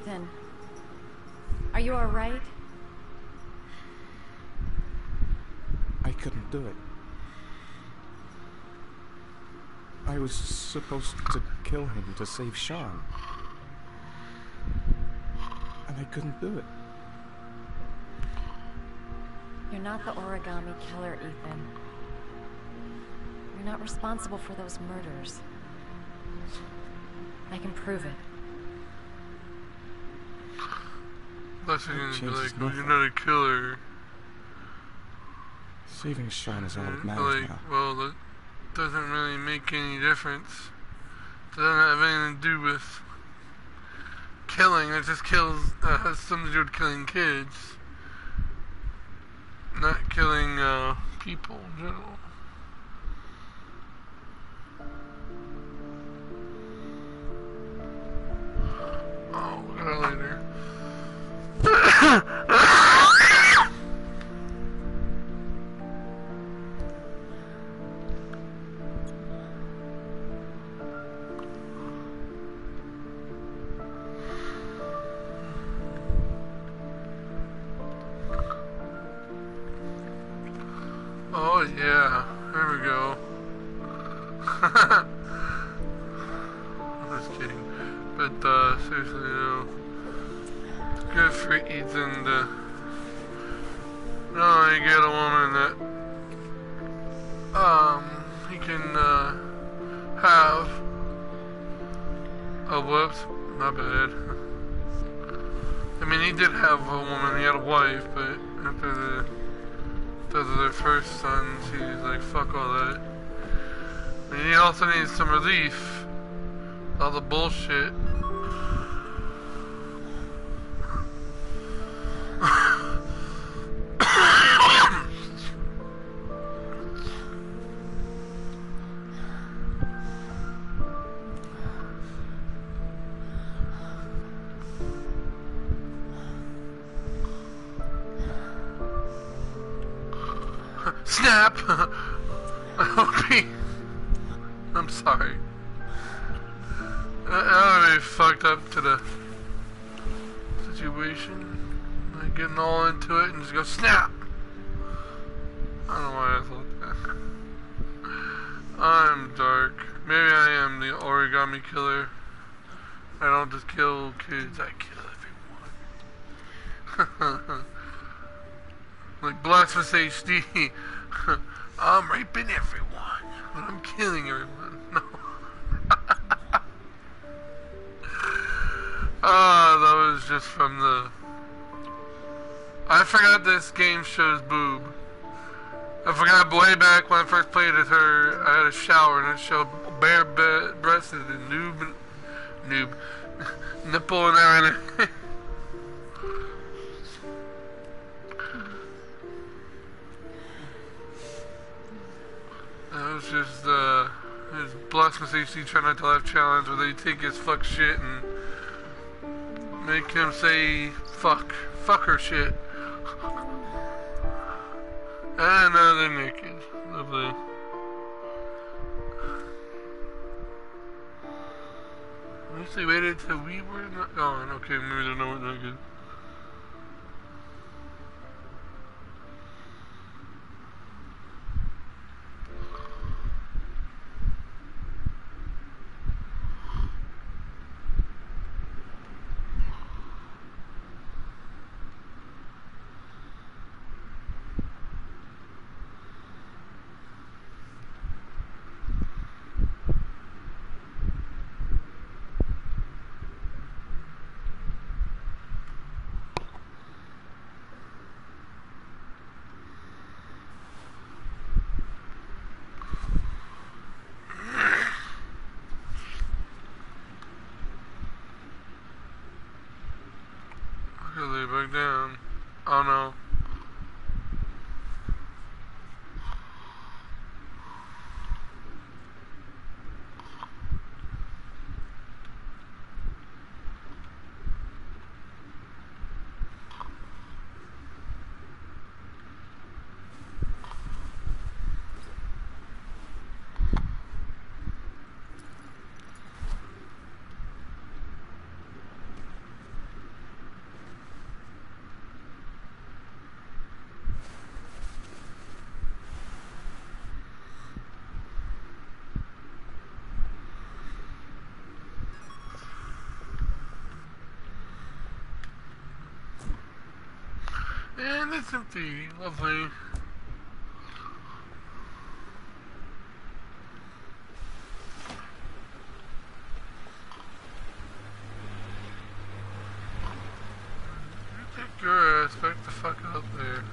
Ethan. Are you alright? I couldn't do it. I was supposed to kill him to save Sean. And I couldn't do it. You're not the origami killer, Ethan. You're not responsible for those murders. I can prove it. Unless you're gonna be like, well, you're not a killer. Saving Sean is all that matters like, now. well, that doesn't really make any difference. It doesn't have anything to do with killing. It just has something to do with killing kids. Not killing people in general. Oh, we'll get her later. Oh yeah, there we go. I'm just kidding. But seriously though, it's good for Ethan to not only get a woman that he can have. Oh whoops, my bad. I mean he did have a woman, he had a wife, but after their first sons, he's like, fuck all that. And he also needs some relief. All the bullshit. Snap! I'm sorry. I already fucked up to the situation. Like getting all into it and just go snap! I don't know why I thought that. I'm dark. Maybe I am the origami killer. I don't just kill kids, I kill everyone. Like Blasphemous HD. I'm raping everyone. And I'm killing everyone. No. That was just from the... I forgot this game shows boob. I forgot way back when I first played with her, I had a shower and it showed bare breasted and noob, nipple and everything. It was just his Blasphemous HD Try Not to Laugh challenge where they take his fuck shit and make him say fucker shit. And now they're naked. Lovely. At least they waited till we were not gone. Okay, maybe they're not naked. Lay back down. Oh no. And it's empty. Lovely. Take your ass back the fuck up there.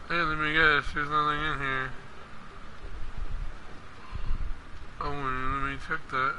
Hey, let me guess, there's nothing in here. Oh, let me check that.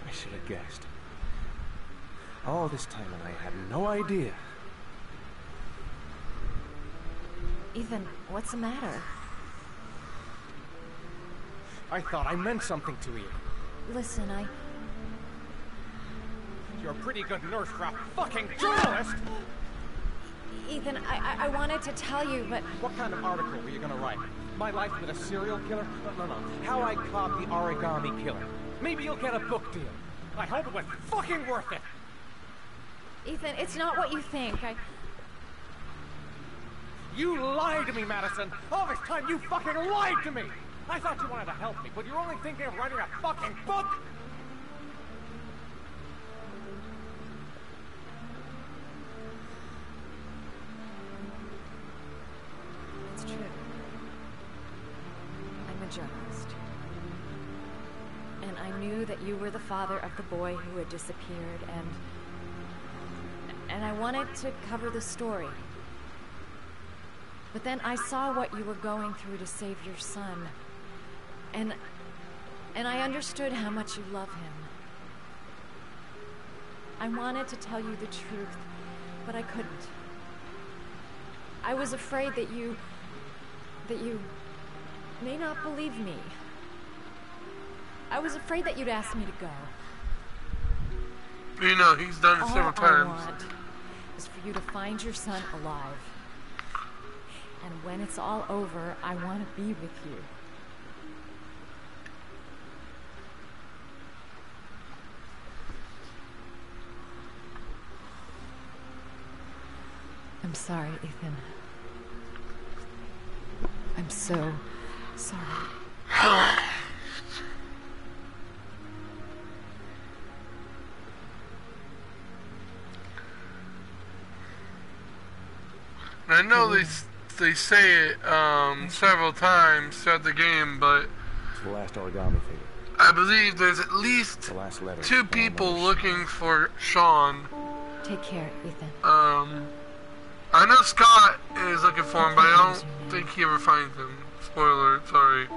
I should have guessed. All this time and I had no idea. Ethan, what's the matter? I thought I meant something to you. Listen, You're a pretty good nurse for a fucking journalist! Ethan, I wanted to tell you, but... What kind of article were you gonna write? My life with a serial killer? No. How I caught the origami killer. Maybe you'll get a book deal. I hope it was fucking worth it! Ethan, it's not what you think. You lied to me, Madison! All this time you fucking lied to me! I thought you wanted to help me, but you're only thinking of writing a fucking book! It's true. I'm a journalist. And I knew that you were the father of the boy who had disappeared, and I wanted to cover the story. But then I saw what you were going through to save your son. And I understood how much you love him. I wanted to tell you the truth, but I couldn't. I was afraid that you may not believe me. I was afraid that you'd ask me to go. You know, he's done it several times. All I want is for you to find your son alive. And when it's all over, I want to be with you. I'm sorry, Ethan. I'm so sorry. I know they say it several times throughout the game, but It's the last origami figure. I believe there's at least The last letter. 2 people looking for Sean. Take care, Ethan. I know Scott is looking for him, but I don't think he ever finds him. Spoiler, sorry.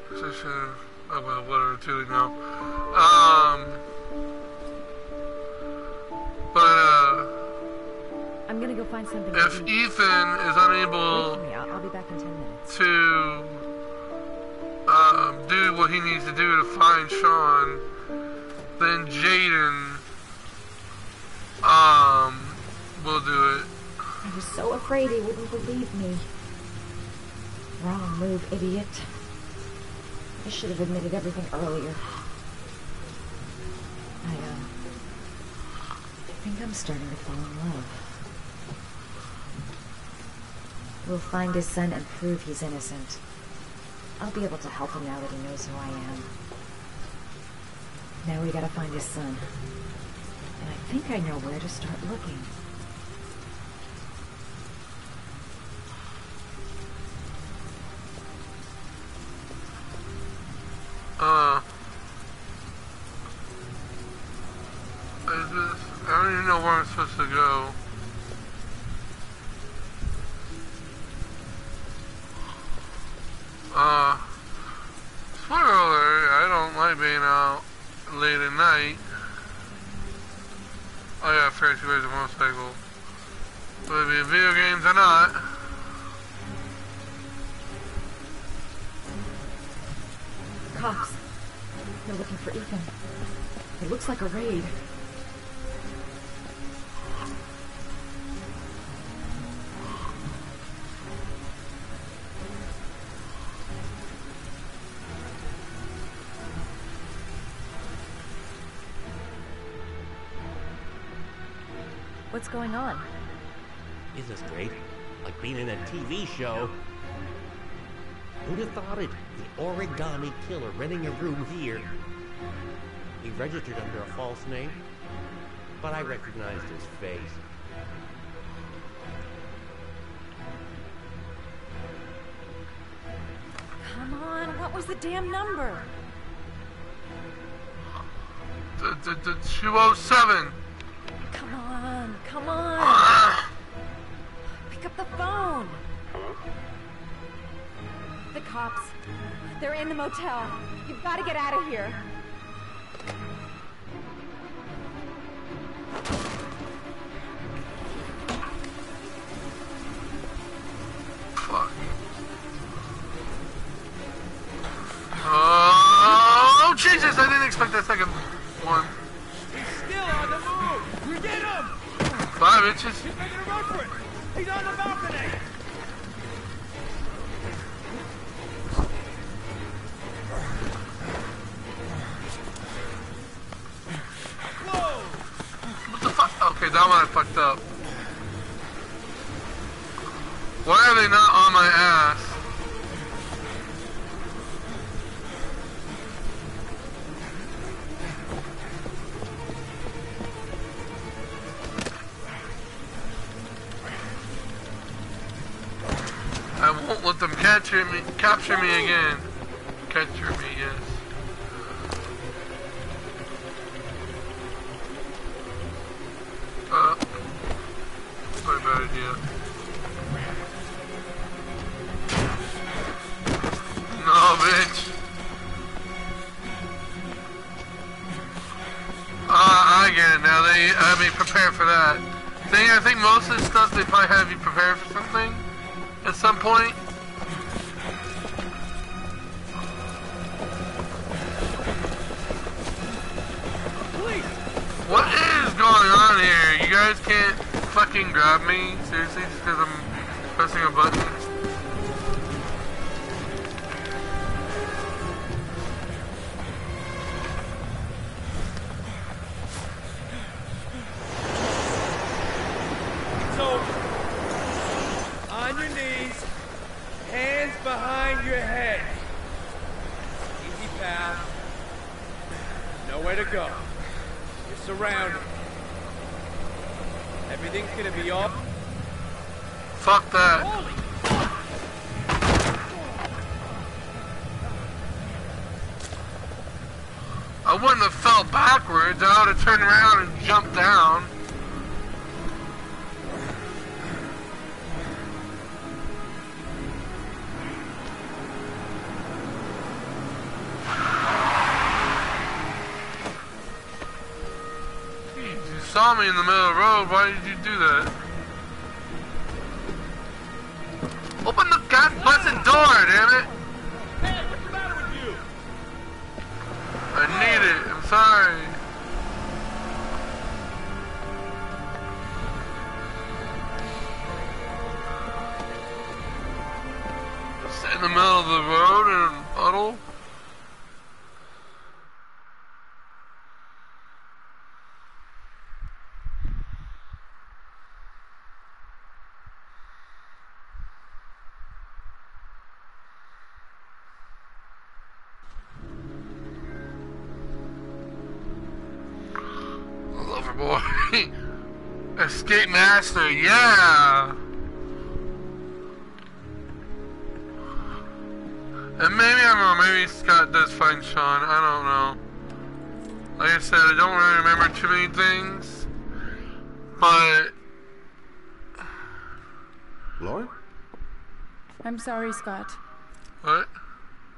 Position. Oh well, whatever. Too late now. But I'm gonna go find something if to eat. Ethan is unable Wait for me. I'll be back in 10 minutes. to do what he needs to do to find Sean, then Jaden will do it. I was so afraid he wouldn't believe me. Wrong move, idiot. I should have admitted everything earlier. I think I'm starting to fall in love. We'll find his son and prove he's innocent. I'll be able to help him now that he knows who I am. Now we gotta find his son. And I think I know where to start looking. I don't even know where I'm supposed to go. Spoiler alert, I don't like being out late at night. Oh yeah, first you raise a motorcycle. Whether it be video games or not. Cops. They're looking for Ethan. It looks like a raid. What's going on? Isn't this great? Like being in a TV show. Who'd have thought it? The origami killer renting a room here. He registered under a false name, but I recognized his face. Come on, what was the damn number? The 207. Come on. Pick up the phone. The cops. They're in the motel. You've got to get out of here. Fuck. Oh, Jesus! I didn't expect that second one. He's still on the move! You get him! Bye, bitches. He's making a run for it! He's on the balcony! Whoa! What the fuck? Okay, that one I fucked up. Why are they not on my ass? I won't let them capture me again. Capture me, yes. Sorry, bad idea. No, bitch. I get it now. They have me prepared for that. I think most of this stuff they probably have you prepared for something at some point. Please! What is going on here? You guys can't fucking grab me? Seriously? Just because I'm pressing a button? So, on your knees, hands behind your head. Easy path. Nowhere to go. You're surrounded. Everything's gonna be all... Fuck that. Holy I wouldn't have fell backwards. I would have turned around and jumped down. You saw me in the middle of the road. Why did you do that? Open the god-busted door, damn it! Hey, what's the matter with you? I need it. I'm sorry. Sit in the middle of the road in a puddle. Loverboy. Escape Master, yeah! And maybe I'm wrong, maybe Scott does find Sean, I don't know. Like I said, I don't really remember too many things. But... Lauren? I'm sorry, Scott. What?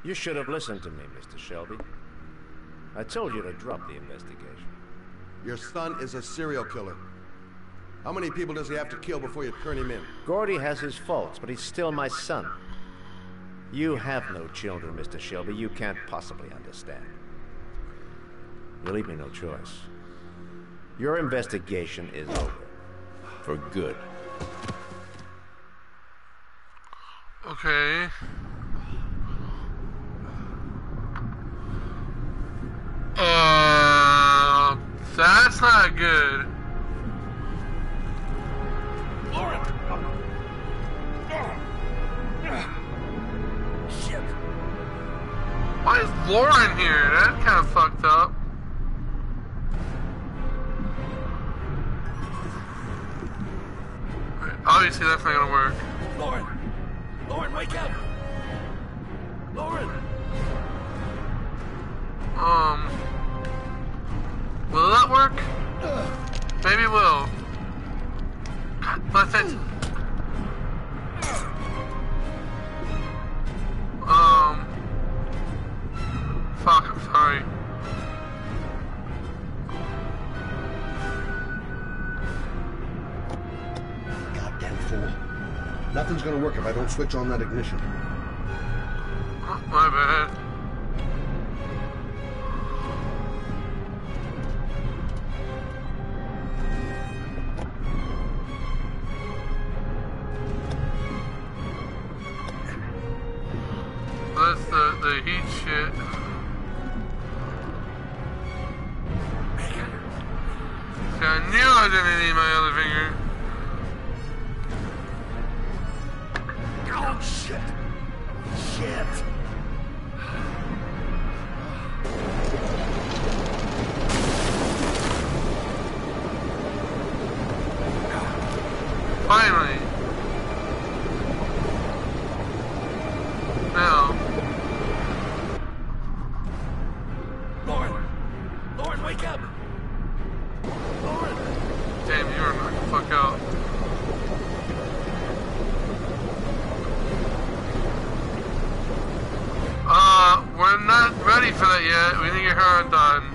You should have listened to me, Mr. Shelby. I told you to drop the investigation. Your son is a serial killer. How many people does he have to kill before you turn him in? Gordy has his faults, but he's still my son. You have no children, Mr. Shelby. You can't possibly understand. You leave me no choice. Your investigation is over. For good. Okay. That's not good. Lauren! Shit! Why is Lauren here? That kind of fucked up. Obviously, that's not gonna work. Lauren! Lauren, wake up! Lauren! Will that work? Maybe it will. God bless it. Fuck, I'm sorry. Goddamn fool. Nothing's gonna work if I don't switch on that ignition. Oh, my bad. That's the heat shit. See, I knew I didn't need my other finger. Oh, shit! Shit! Finally. Now. Lauren! Lauren, wake up! Lauren! Damn, you are knocked the fuck out. We're not ready for that yet. We need to get her undone.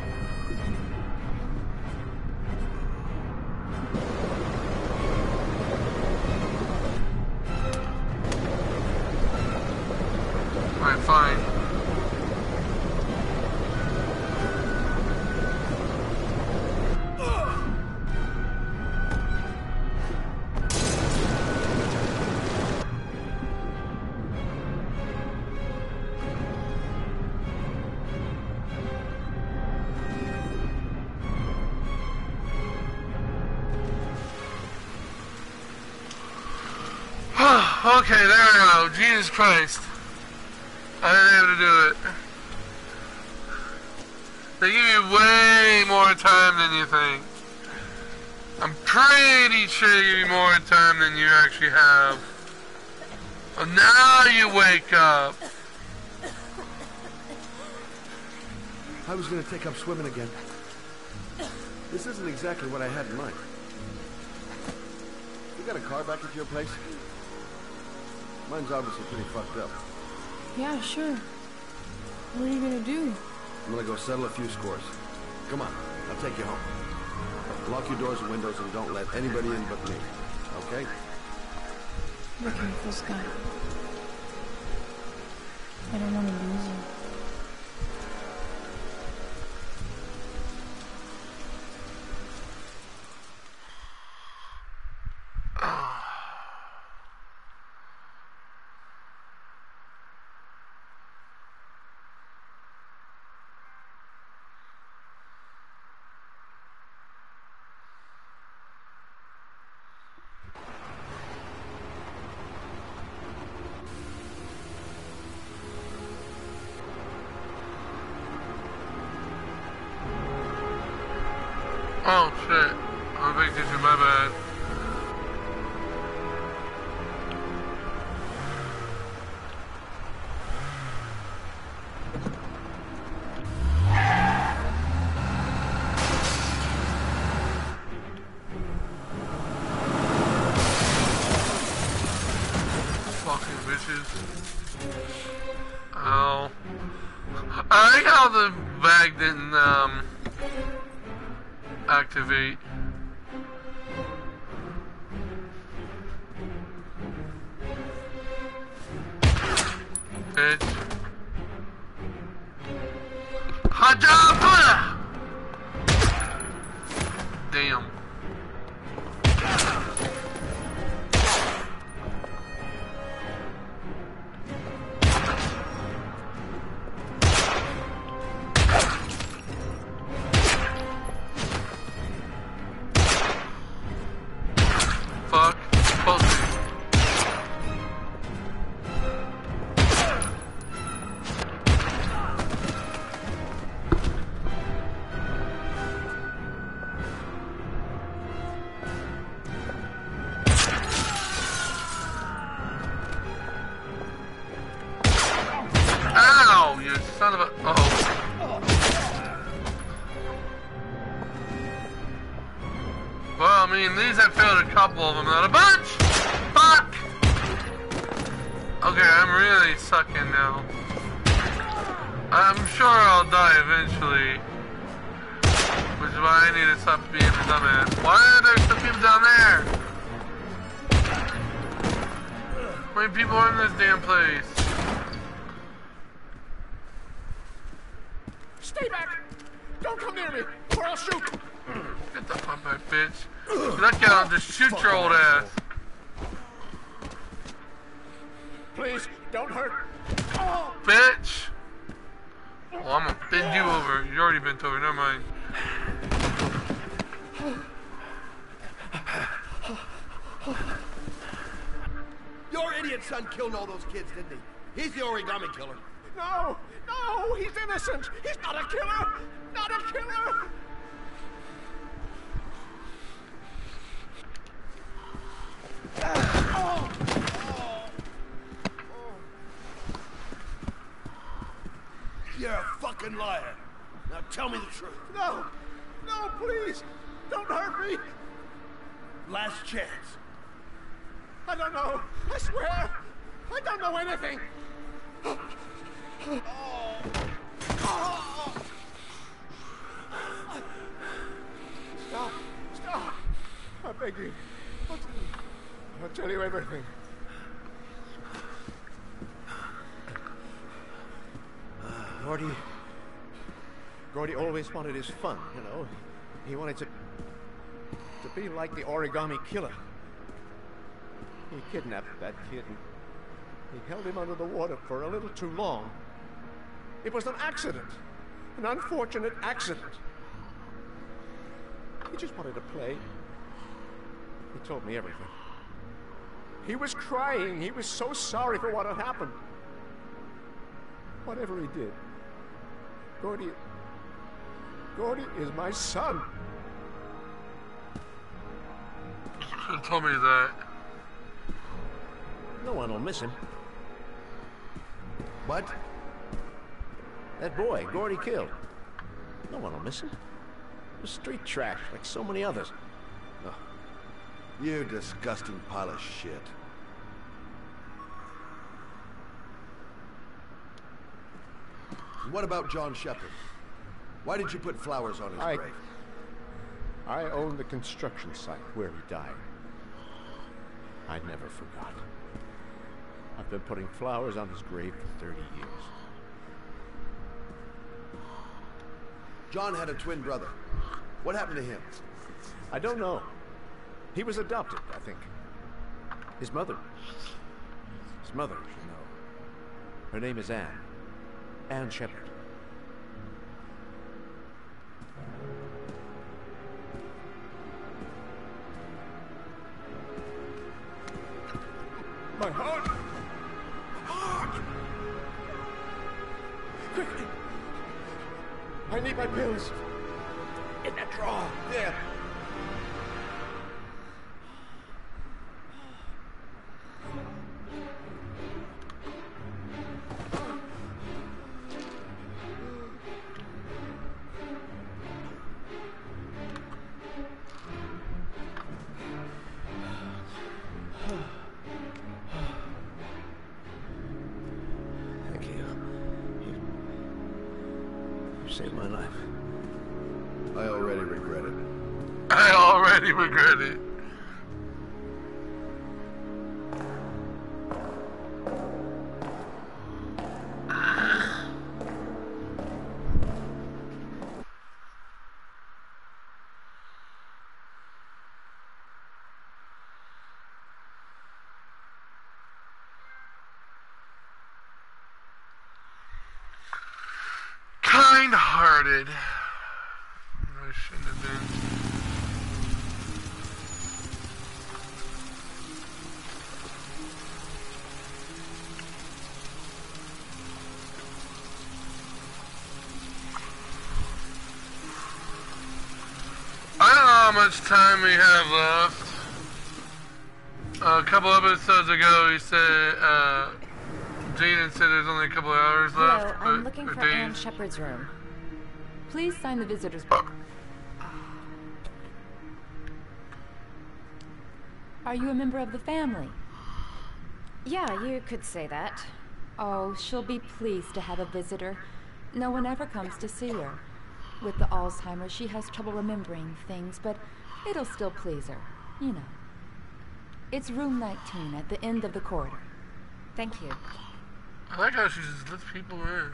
Alright, fine. Okay, there we go. Jesus Christ. I didn't able to do it. They give you way more time than you think. I'm pretty sure they give you more time than you actually have. But now you wake up. I was gonna take up swimming again. This isn't exactly what I had in mind. You got a car back at your place? Mine's obviously pretty fucked up. Yeah, sure. What are you gonna do? I'm gonna go settle a few scores. Come on, I'll take you home. Lock your doors and windows and don't let anybody in but me. Okay? Be careful, Scott. I don't want to lose you. Oh shit. I'm big this is my bad. Fucking bitches. Ow. I like how the bag didn't activate. Bitch. Hajab! Damn. Fuck. Pussy. Ow, you son of a... Oh. Well, I mean, these I failed a couple of them, not a bunch! Fuck! Okay, I'm really sucking now. I'm sure I'll die eventually. Which is why I need to stop being a dumbass. Why are there some people down there? How many people are in this damn place? Stay back! Don't come near me, or I'll shoot! Get the fuck back, bitch. That guy will just shoot your old ass. Please, don't hurt. Bitch! Well, I'm gonna bend you over. You already bent over, never mind. Your idiot son killed all those kids, didn't he? He's the origami killer. No, no, he's innocent. He's not a killer. Not a killer. You're a fucking liar. Now tell me the truth. No, no, please, don't hurt me. Last chance. I don't know. I swear, I don't know anything. Stop, stop. I beg you. I'll tell you everything. Gordy always wanted his fun, you know. He wanted to be like the origami killer. He kidnapped that kid and he held him under the water for a little too long. It was an accident. An unfortunate accident. He just wanted to play. He told me everything. He was crying. He was so sorry for what had happened. Whatever he did, Gordy, Gordy is my son. Should have told me that. No one will miss him. What? That boy, Gordy killed. No one will miss him. He was street trash, like so many others. Oh, You disgusting pile of shit. What about John Shepard? Why did you put flowers on his grave? I own the construction site where he died. I never forgot. I've been putting flowers on his grave for 30 years. John had a twin brother. What happened to him? I don't know. He was adopted, I think. His mother should know. Her name is Anne. Anne Shepard. My heart! My heart! Quickly! I need my pills. In that drawer. There. Thank you. You saved my life. I already regret it. I already regret it. Kind-hearted. I shouldn't have been. I don't know how much time we have left. A couple episodes ago, he said, Jaden said there's only a couple of hours left. Hello, I'm looking for Anne Shepard's room. Please sign the visitor's book. Are you a member of the family? Yeah, you could say that. Oh, she'll be pleased to have a visitor. No one ever comes to see her. With the Alzheimer's, she has trouble remembering things, but it'll still please her, you know. It's room 19 at the end of the corridor. Thank you. I like how she just lets people in.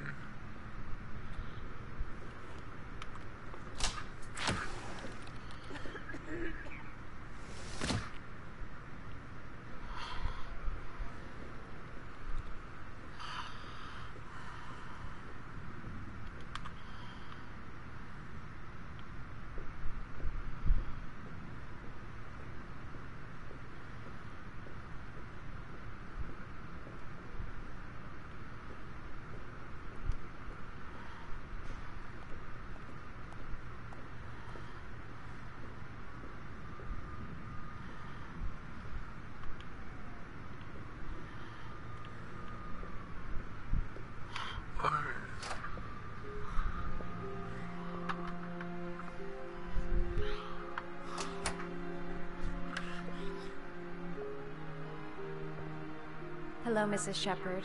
Hello, Mrs. Shepard.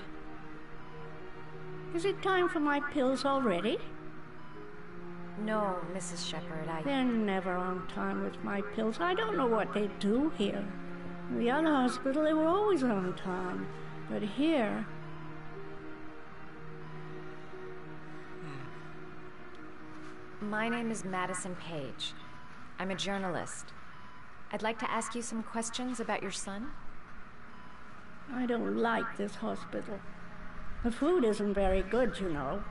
Is it time for my pills already? No, Mrs. Shepard, They're never on time with my pills. I don't know what they do here. In the other hospital, they were always on time. But here... My name is Madison Page. I'm a journalist. I'd like to ask you some questions about your son. I don't like this hospital. The food isn't very good, you know.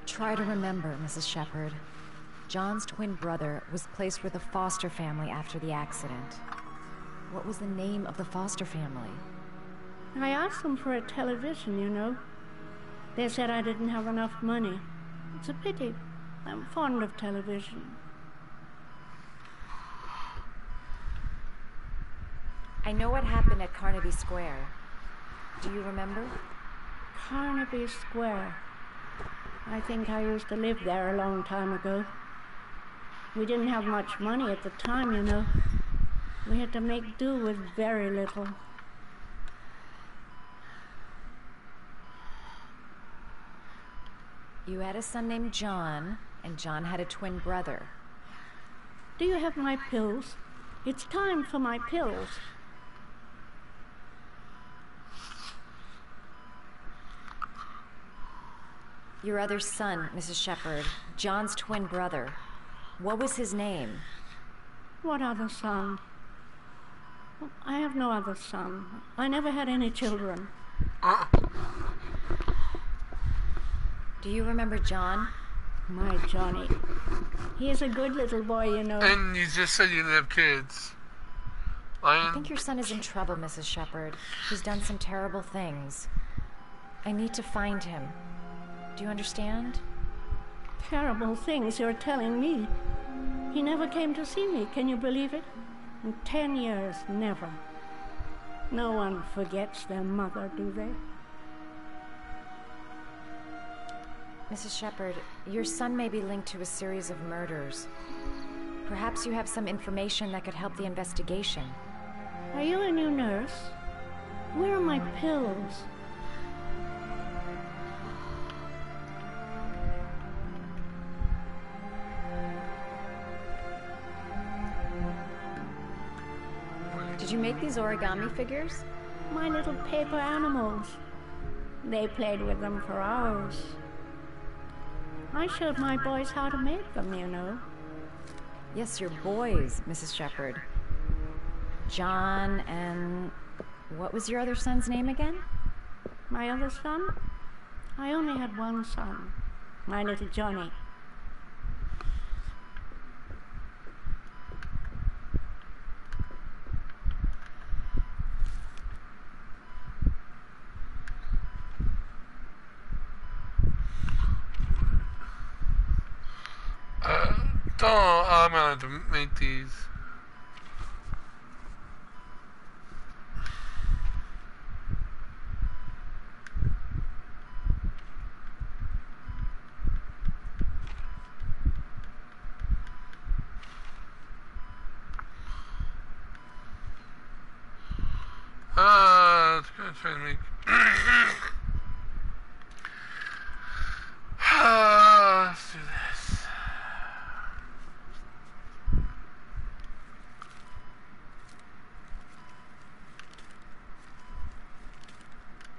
Try to remember, Mrs. Shepard. John's twin brother was placed with a foster family after the accident. What was the name of the foster family? I asked them for a television, you know. They said I didn't have enough money. It's a pity. I'm fond of television. I know what happened at Carnaby Square. Do you remember? Carnaby Square. I think I used to live there a long time ago. We didn't have much money at the time, you know. We had to make do with very little. You had a son named John, and John had a twin brother. Do you have my pills? It's time for my pills. Your other son, Mrs. Shepherd, John's twin brother. What was his name? What other son? I have no other son. I never had any children. Do you remember John? My Johnny. He is a good little boy, you know. And you just said you didn't have kids. I think your son is in trouble, Mrs. Shepherd. He's done some terrible things. I need to find him. Do you understand? Terrible things you're telling me. He never came to see me, can you believe it? In 10 years, never. No one forgets their mother, do they? Mrs. Shepherd, your son may be linked to a series of murders. Perhaps you have some information that could help the investigation. Are you a new nurse? Where are my pills? Did you make these origami figures? My little paper animals. They played with them for hours. I showed my boys how to make them, you know. Yes, your boys, Mrs. Shepherd. John and... what was your other son's name again? My other son? I only had one son. My little Johnny. I'm gonna have to make these. Let's go try to make. Let's do this.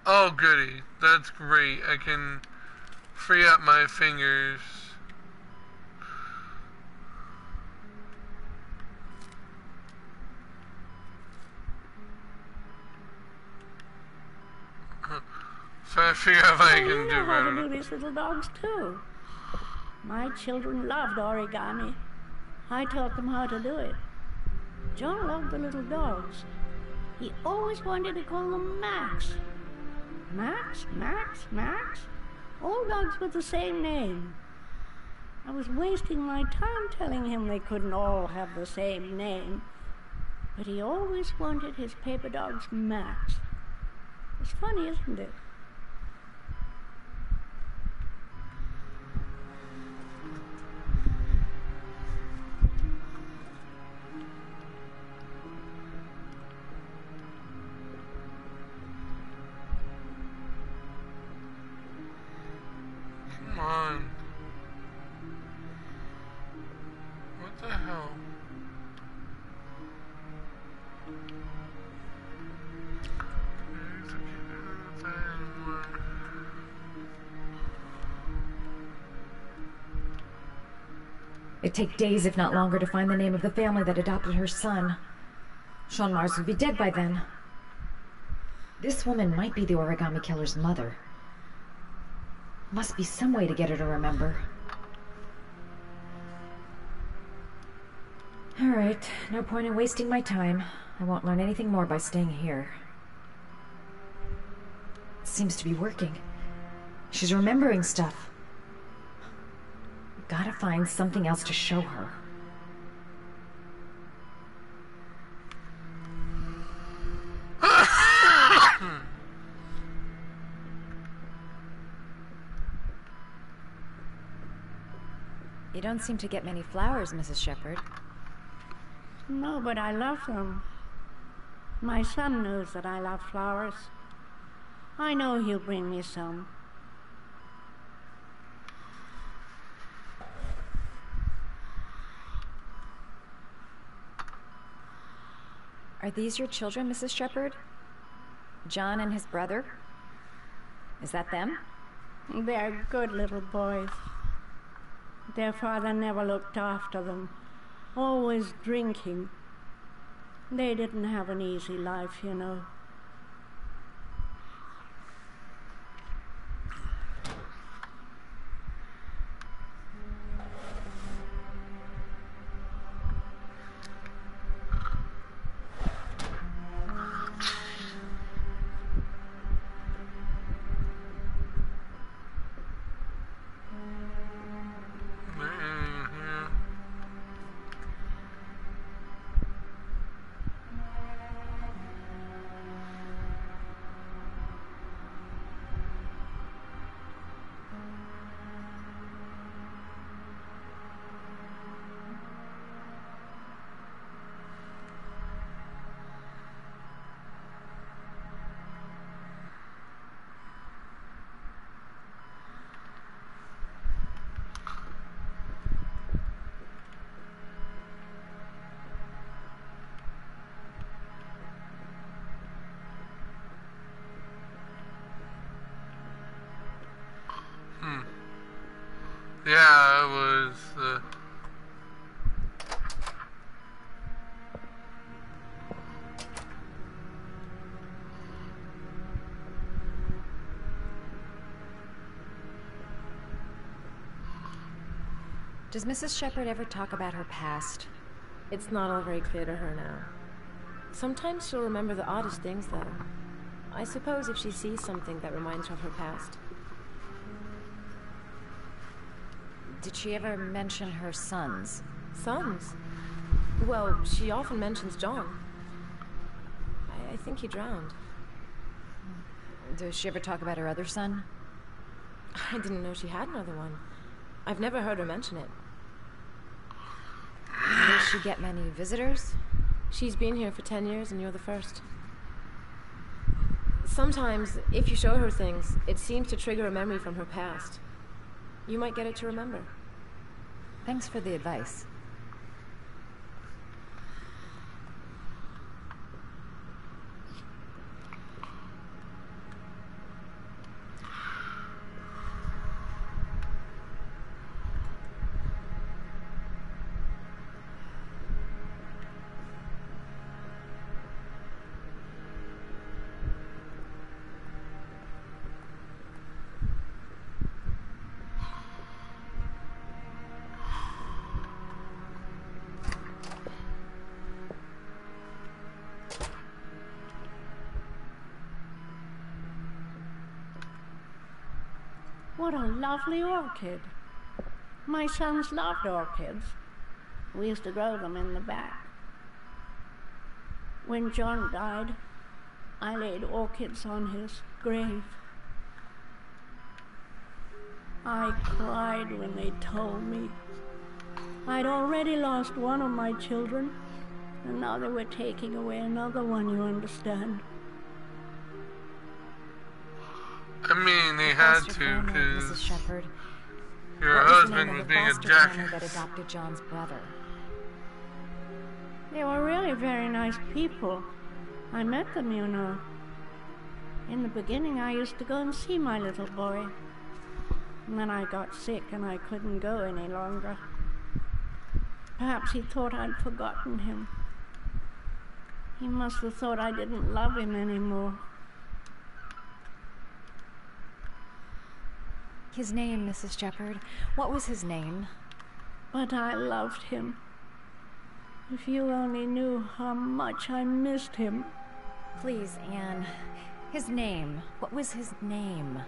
Oh, goody. That's great. I can free up my fingers. So I figure out if I can you know how to do it. these little dogs too. My children loved origami. I taught them how to do it. John loved the little dogs. He always wanted to call them Max. Max, Max, Max. All dogs with the same name. I was wasting my time telling him they couldn't all have the same name. But he always wanted his paper dogs Max. It's funny, isn't it? Come on. What the hell? It'd take days, if not longer, to find the name of the family that adopted her son. Sean Mars would be dead by then. This woman might be the origami killer's mother. Must be some way to get her to remember. All right, no point in wasting my time. I won't learn anything more by staying here. It seems to be working. She's remembering stuff. Gotta find something else to show her. You don't seem to get many flowers, Mrs. Shepherd. No, but I love them. My son knows that I love flowers. I know he'll bring me some. Are these your children, Mrs. Shepherd? John and his brother? Is that them? They're good little boys. Their father never looked after them, always drinking. They didn't have an easy life, you know. Yeah, it was, Does Mrs. Shepherd ever talk about her past? It's not all very clear to her now. Sometimes she'll remember the oddest things, though. I suppose if she sees something that reminds her of her past. Did she ever mention her sons? Sons? Well, she often mentions John. I think he drowned. Does she ever talk about her other son? I didn't know she had another one. I've never heard her mention it. Does she get many visitors? She's been here for 10 years and you're the first. Sometimes, if you show her things, it seems to trigger a memory from her past. You might get it to remember. Thanks for the advice. What a lovely orchid. My sons loved orchids. We used to grow them in the back. When John died, I laid orchids on his grave. I cried when they told me I'd already lost one of my children, and now they were taking away another one, you understand. I mean, they had to, Mrs. because Shepherd. your husband was being a jackass. That adopted John's brother. They were really very nice people. I met them, you know. In the beginning, I used to go and see my little boy. And then I got sick and I couldn't go any longer. Perhaps he thought I'd forgotten him. He must have thought I didn't love him anymore. His name, Mrs. Shepherd. What was his name? But I loved him. If you only knew how much I missed him. Please, Anne. His name. What was his name?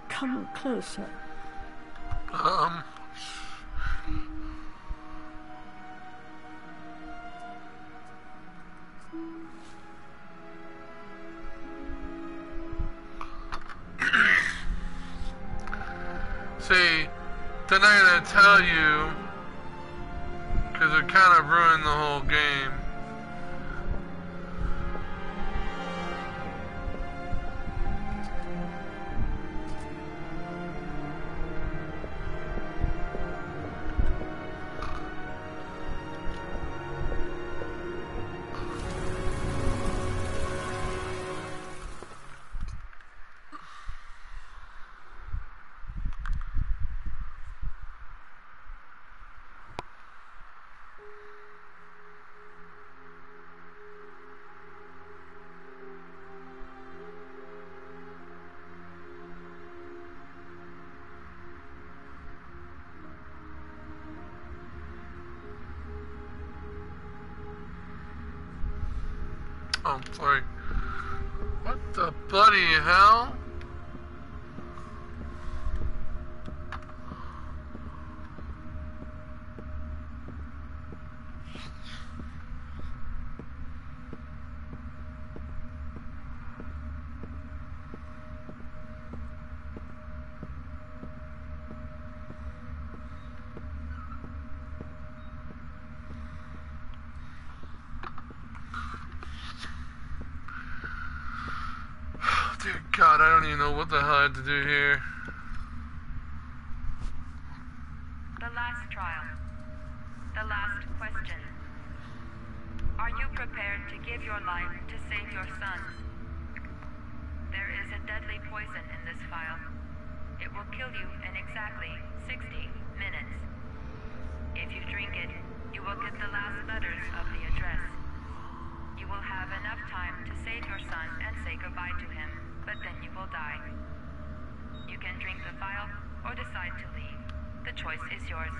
Come closer. See, they're not gonna tell you, because it kind of ruined the whole game. Oh, sorry. What the bloody hell? Dear God, I don't even know what the hell I had to do here. The last trial. The last question. Are you prepared to give your life to save your son? There is a deadly poison in this vial. It will kill you in exactly 60 minutes. If you drink it, you will get the last letters of the address. You will have enough time to save your son and say goodbye to him, but then you will die. You can drink the vial or decide to leave. The choice is yours.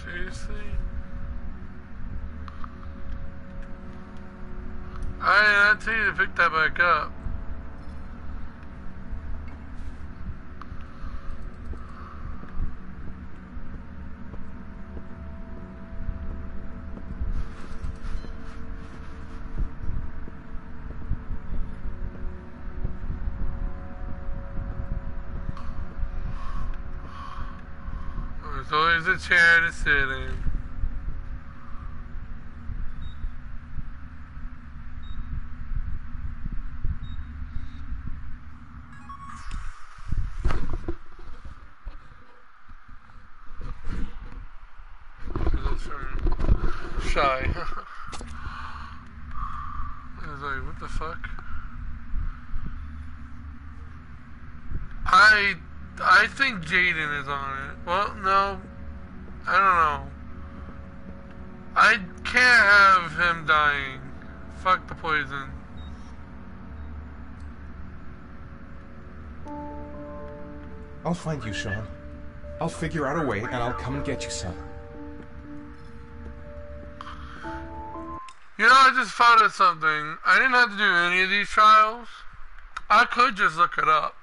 Seriously? I tell you to pick that back up. There's always a chair to sit in. Shy. I was like, what the fuck? I think Jaden is on it. Well, no. I don't know. I can't have him dying. Fuck the poison. I'll find you, Sean. I'll figure out a way, and I'll come and get you, son. You know, I just thought of something. I didn't have to do any of these trials. I could just look it up.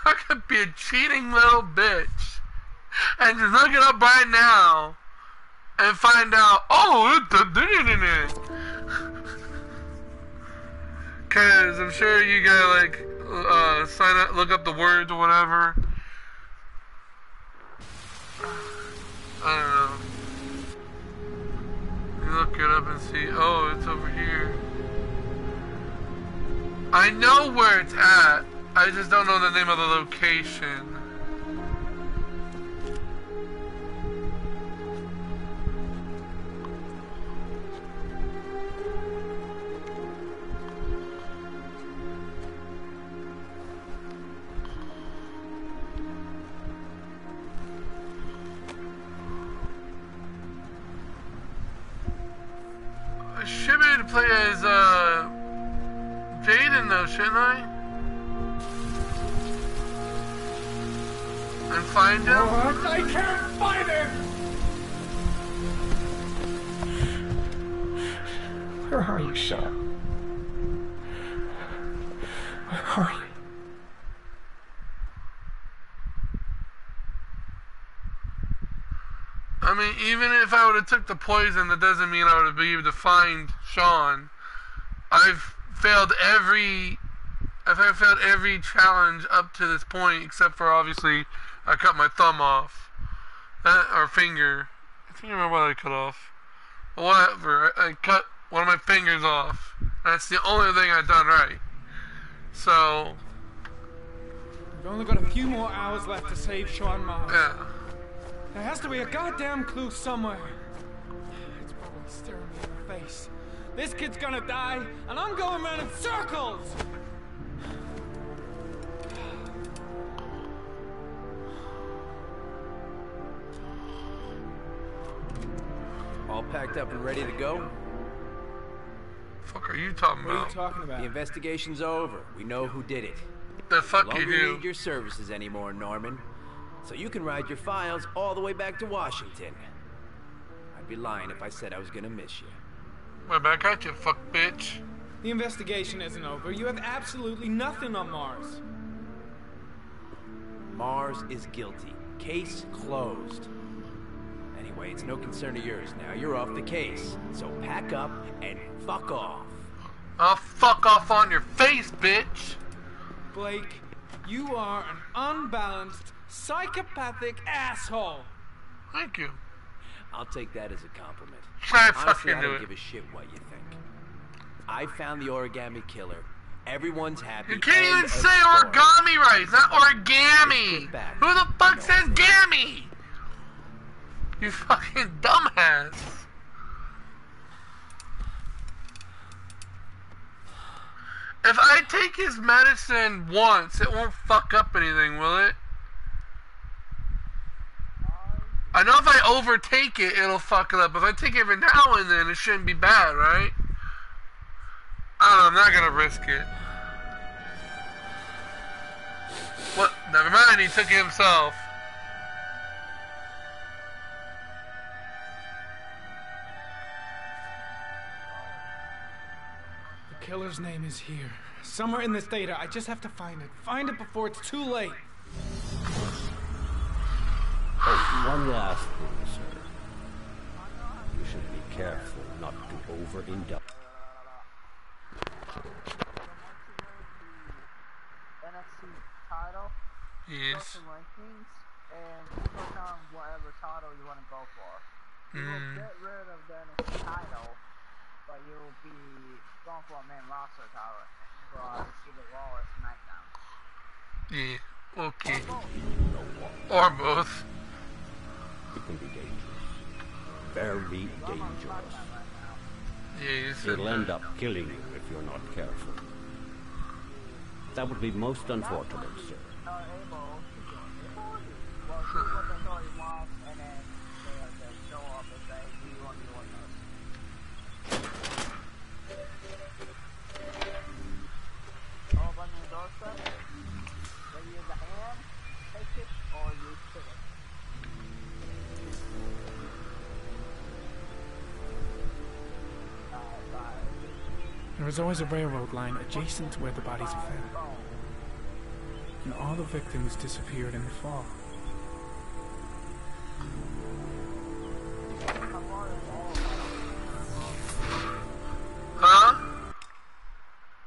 I could be a cheating little bitch and just look it up right now and find out, oh, because I'm sure you gotta, like, sign up, look up the words or whatever. I don't know. You look it up and see, oh, it's over here. I know where it's at. I just don't know the name of the location. to play as Jaden though, shouldn't I? And find him? What? I can't find him! Where are you, Sean? Where are you? I mean, even if I would have took the poison, that doesn't mean I would have been able to find Sean. I've failed every challenge up to this point, except for obviously I cut my thumb off, or finger. I can't remember what I cut off. Whatever, I cut one of my fingers off. That's the only thing I've done right. So We've only got a few more hours left to save Sean Mars. yeah. There has to be a goddamn clue somewhere. It's probably staring me in the face. This kid's gonna die, and I'm going around in circles! All packed up and ready to go? Fuck are you talking What are about? you talking about? The investigation's over. We know who did it. The fuck No you longer do? need your services anymore, Norman. So you can ride your files all the way back to Washington. I'd be lying if I said I was gonna miss you. Right back at you, fuck bitch. The investigation isn't over. You have absolutely nothing on Mars. Mars is guilty. Case closed. Anyway, it's no concern of yours now. You're off the case. So pack up and fuck off. I'll fuck off on your face, bitch. Blake, you are an unbalanced, psychopathic asshole. Thank you. I'll take that as a compliment. I Honestly, fucking I knew don't it. give a shit what you think. I found the origami killer. Everyone's happy. You can't End even of say story. origami right. It's not origami. It's bad. Who the fuck says gammy? You fucking dumbass. If I take his medicine once, it won't fuck up anything, will it? I know if I overtake it, it'll fuck it up. If I take it every now and then, it shouldn't be bad, right? I don't know, I'm not gonna risk it. What? Never mind, he took it himself. The killer's name is here. Somewhere in this data. I just have to find it. Find it before it's too late. Oh, one last thing, sir. You should be careful not to overindulge. NFC title, Yes. go to rankings, and click on whatever title you want to go for. You will get rid of the NFC title, but you will be going for a main roster title for either Raw or SmackDown. Yeah, okay. Or both. It can be dangerous. Very dangerous. Yeah, you said It'll that. end up killing you if you're not careful. That would be most unfortunate, sir. There was always a railroad line adjacent to where the bodies are found. And all the victims disappeared in the fall. Huh?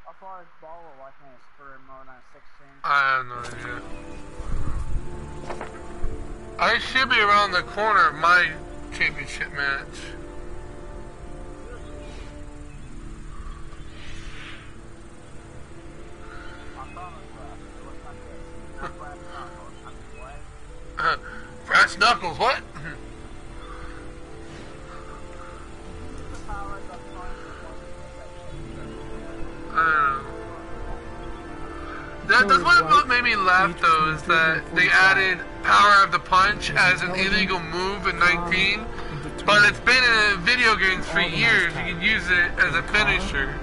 How far is Ball watching is for more than 16? I have no idea. I should be around the corner of my championship match. Brass knuckles, what? That's what made me laugh though, is that they added Power of the Punch as an illegal move in 19, but it's been in video games for years. You can use it as a finisher.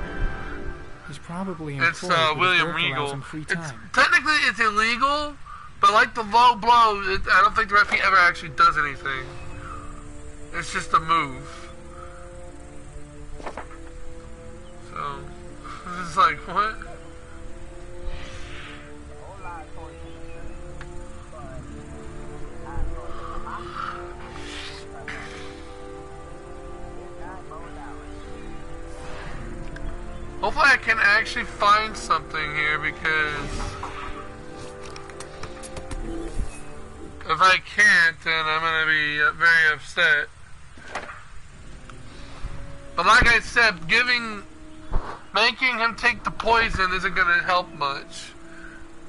He's probably It's employed, but his William work allows Regal. him free It's, time. technically, it's illegal, but like the low blow, I don't think the referee ever actually does anything. It's just a move. So, it's just like, what? Hopefully I can actually find something here, because if I can't, then I'm gonna be very upset. But like I said, making him take the poison isn't gonna help much.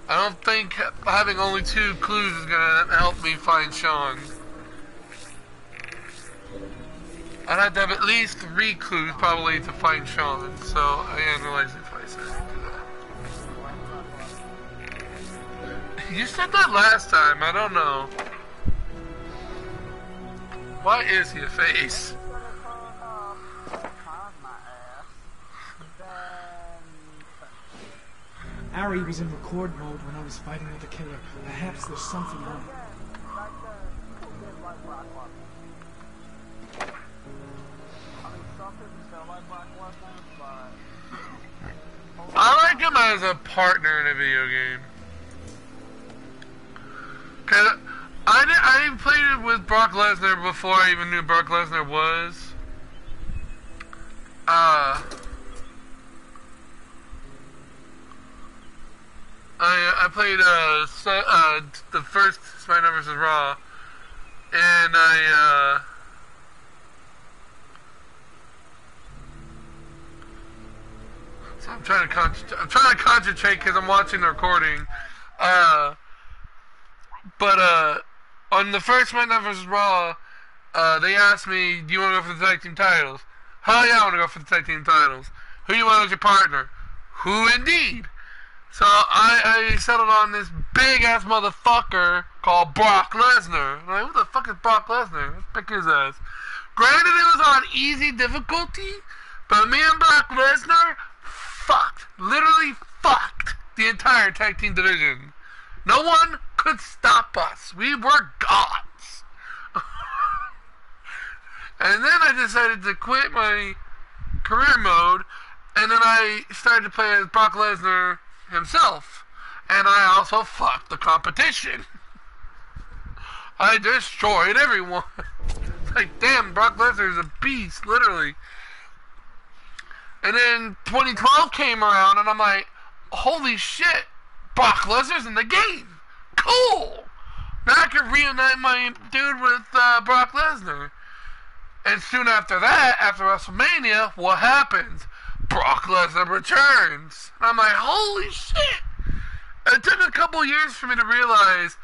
I don't think having only 2 clues is gonna help me find Sean. I'd have to have at least 3 clues probably to find Sean, so I analyze it twice. I do that. You said that last time, I don't know. Why is he a face? Ari was in record mode when I was fighting with the killer. Perhaps there's something on it. I like him as a partner in a video game. Cause I played it with Brock Lesnar before I even knew Brock Lesnar was. I played the first SmackDown vs. Raw, and so I'm trying to concentrate because I'm watching the recording. But on the first SmackDown vs. Raw, they asked me, "Do you want to go for the tag team titles?" Hell yeah, I want to go for the tag team titles. Who do you want as your partner? Who indeed? So I settled on this big ass motherfucker called Brock Lesnar. I'm like, who the fuck is Brock Lesnar? Let's pick his ass. Granted, it was on easy difficulty, but me and Brock Lesnar literally fucked the entire tag team division. No one could stop us. We were gods. And then I decided to quit my career mode, and then I started to play as Brock Lesnar himself. And I also fucked the competition. I destroyed everyone. It's like, damn, Brock Lesnar is a beast, literally. And then 2012 came around, and I'm like, holy shit, Brock Lesnar's in the game. Cool. Now I can reunite my dude with Brock Lesnar. And soon after that, after WrestleMania, what happens? Brock Lesnar returns. And I'm like, holy shit. It took a couple years for me to realize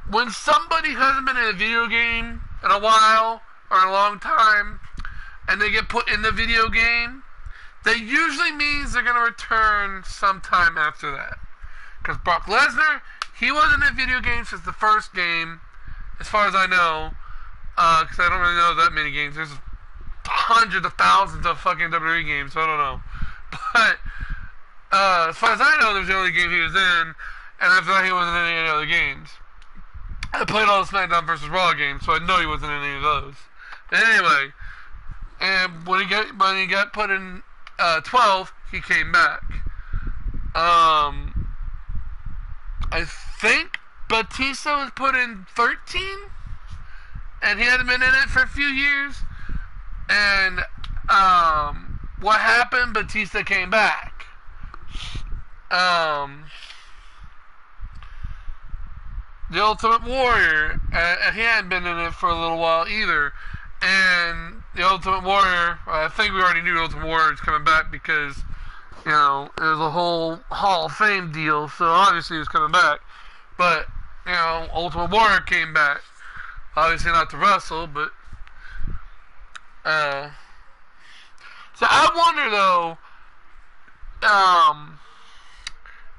when somebody hasn't been in a video game in a while or in a long time, and they get put in the video game, that usually means they're going to return sometime after that. Because Brock Lesnar, he wasn't in video games since the first game, as far as I know. Because I don't really know that many games. There's hundreds of thousands of fucking WWE games, so I don't know. But as far as I know, there's the only game he was in, and after that he wasn't in any other games. I played all the SmackDown vs. Raw games, so I know he wasn't in any of those. But anyway, and when he got put in 12, he came back. I think Batista was put in 13, and he hadn't been in it for a few years. And what happened? Batista came back. The Ultimate Warrior, he hadn't been in it for a little while either. And the Ultimate Warrior, I think we already knew Ultimate Warrior was coming back because, you know, it was a whole Hall of Fame deal, so obviously he was coming back. But, you know, Ultimate Warrior came back. Obviously not to wrestle, but so I wonder though,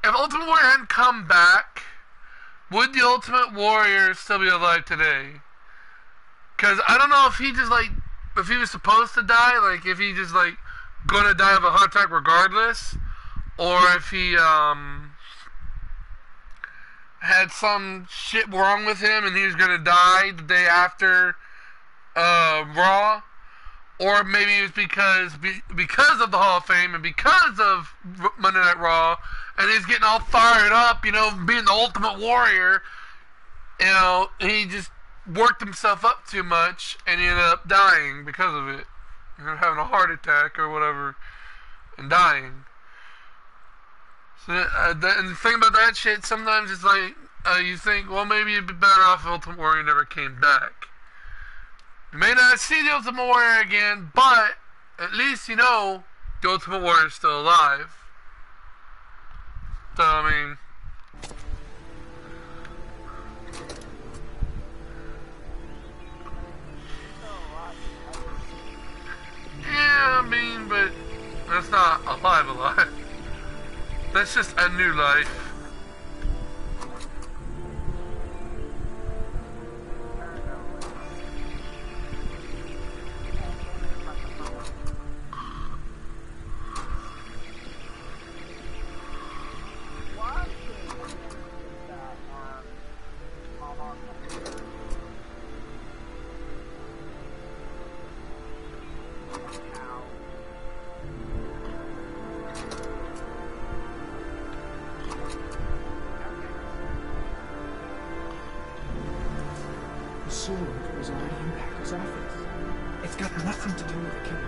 if Ultimate Warrior hadn't come back, would the Ultimate Warrior still be alive today? Because I don't know if he just, like, if he was supposed to die, like, if he just, like, gonna die of a heart attack regardless, or if he, had some shit wrong with him and he was gonna die the day after, Raw, or maybe it was because of the Hall of Fame and because of Monday Night Raw, and he's getting all fired up, you know, being the Ultimate Warrior, you know, he just worked himself up too much, and he ended up dying because of it. You know, having a heart attack or whatever, and dying. So, and the thing about that shit, sometimes it's like, you think, well, maybe it'd be better off if Ultimate Warrior never came back. You may not see the Ultimate Warrior again, but at least you know the Ultimate Warrior is still alive. So, I mean, yeah, I mean, but that's not alive. That's just a new life. The sword was already in Packer's office. It's got nothing to do with the killing.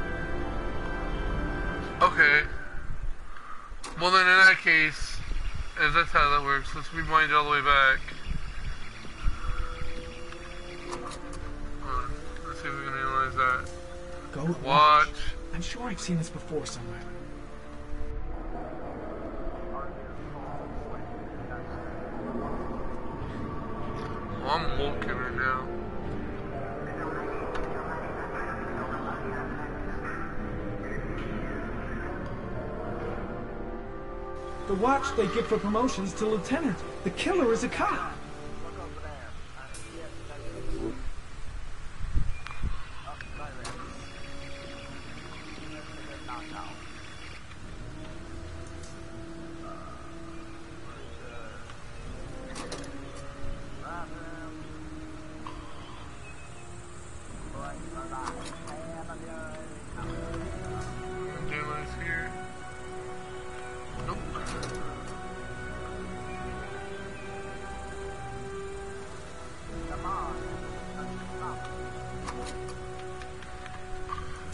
Okay. Well then, in that case, if that's how that works, let's rewind all the way back. Let's see if we can analyze that. Go watch. I'm sure I've seen this before somewhere. Well, I'm looking right now. The watch they give for promotions to lieutenant. The killer is a cop.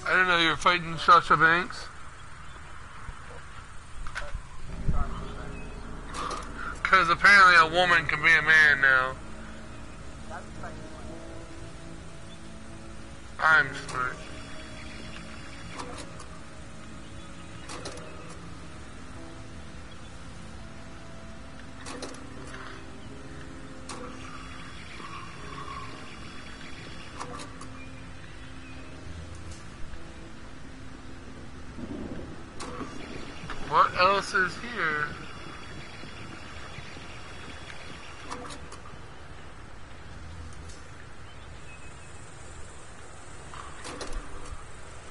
I didn't know you were fighting Sasha Banks. Because apparently a woman can be a man now. I'm smart. What else is here?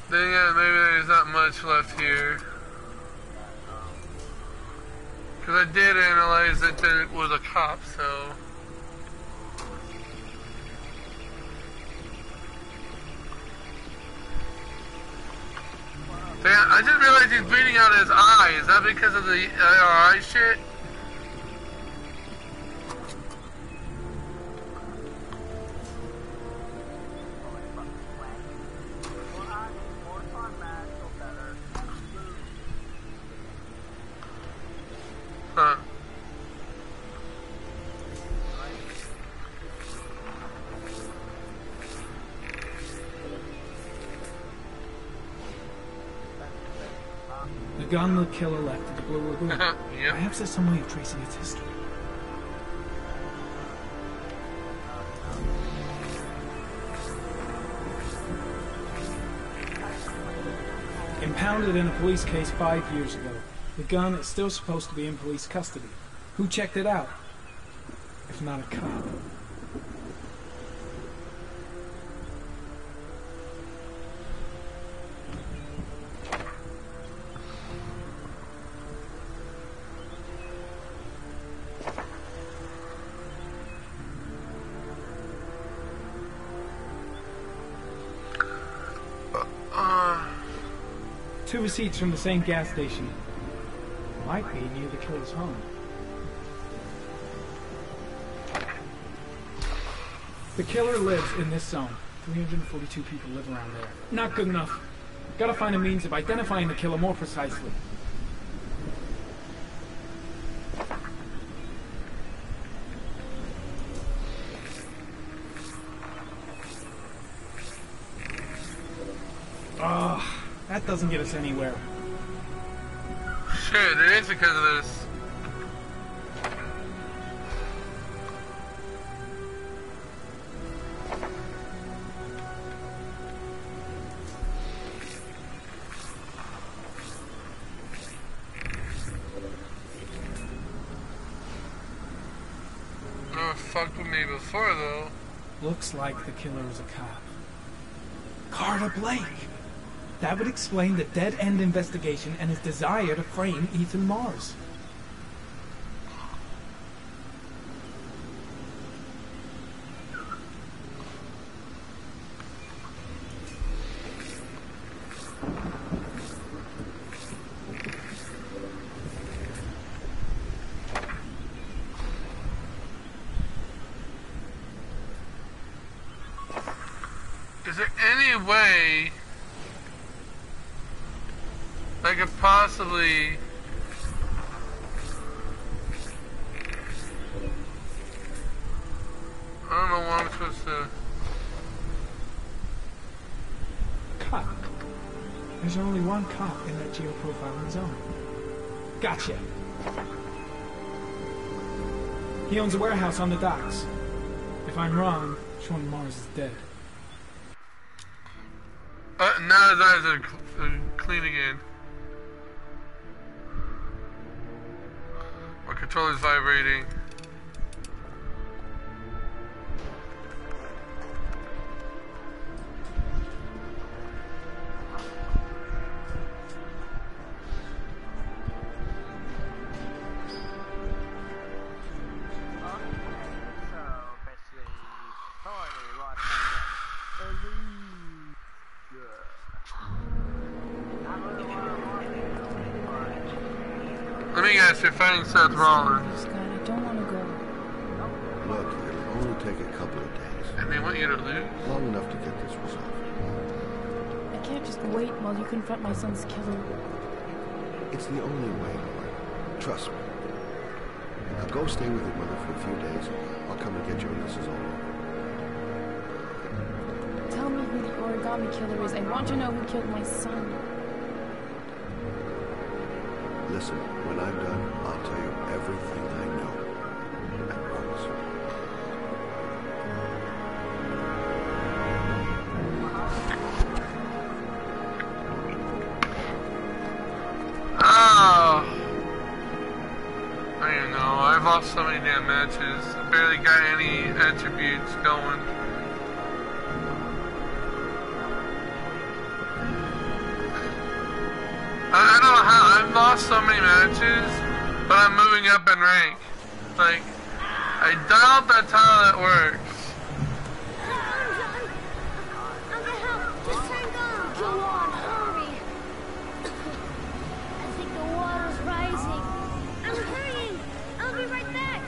Then yeah, maybe there's not much left here. Because I did analyze that there was a cop, so... Damn, I just realized he's bleeding out his eye. Is that because of the IRI shit? Huh. The gun the killer left at the Blue Lagoon. Yep. Perhaps there's some way of tracing its history. Impounded in a police case 5 years ago. The gun is still supposed to be in police custody. Who checked it out? if not a cop. Two receipts from the same gas station. Might be near the killer's home. The killer lives in this zone. 342 people live around there. Not good enough. Gotta find a means of identifying the killer more precisely. That doesn't get us anywhere. Shit, it is because of this. Never fucked with me before, though. Looks like the killer is a cop. Carter Blake! That would explain the dead-end investigation and his desire to frame Ethan Mars. Is there any way I could possibly I don't know what I'm supposed to Cop. There's only one cop in that geoprofiling zone. Gotcha. He owns a warehouse on the docks. If I'm wrong, Sean Mars is dead. now his eyes are clean again. My controller's vibrating. Let me guess, you're fighting Seth Rollins. I don't want to go. Look, it'll only take a couple of days. And they want you to lose? Long enough to get this resolved. I can't just wait while you confront my son's killer. It's the only way, Lauren. Trust me. Now go stay with your mother for a few days. I'll come and get you when this is all over. Tell me who the origami killer is. I want to know who killed my son. Listen, when I'm done, I'll tell you everything I know. I promise. Oh! I don't even know. I've lost so many damn matches. I barely got any attributes going. I don't know how. I've lost so many matches, but I'm moving up in rank. Like, I doubt that's how that works. Just hang on. Go on, hurry. I think the water's rising. I'm hurrying. I'll be right back.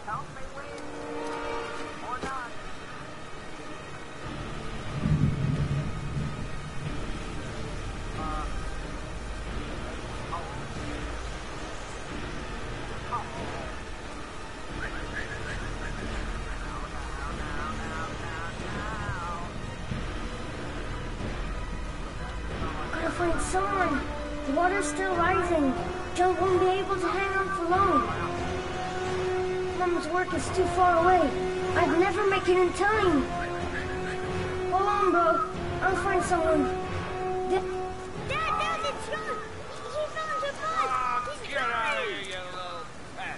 Help me win. Or not. Gotta find someone. The water's still rising. John won't be able to hang on for long. Mama's work is too far away. I'd never make it in time. Hold on, bro. I'll find someone. Dad, it's John. He fell into the mud. He's Get out of here, you little fat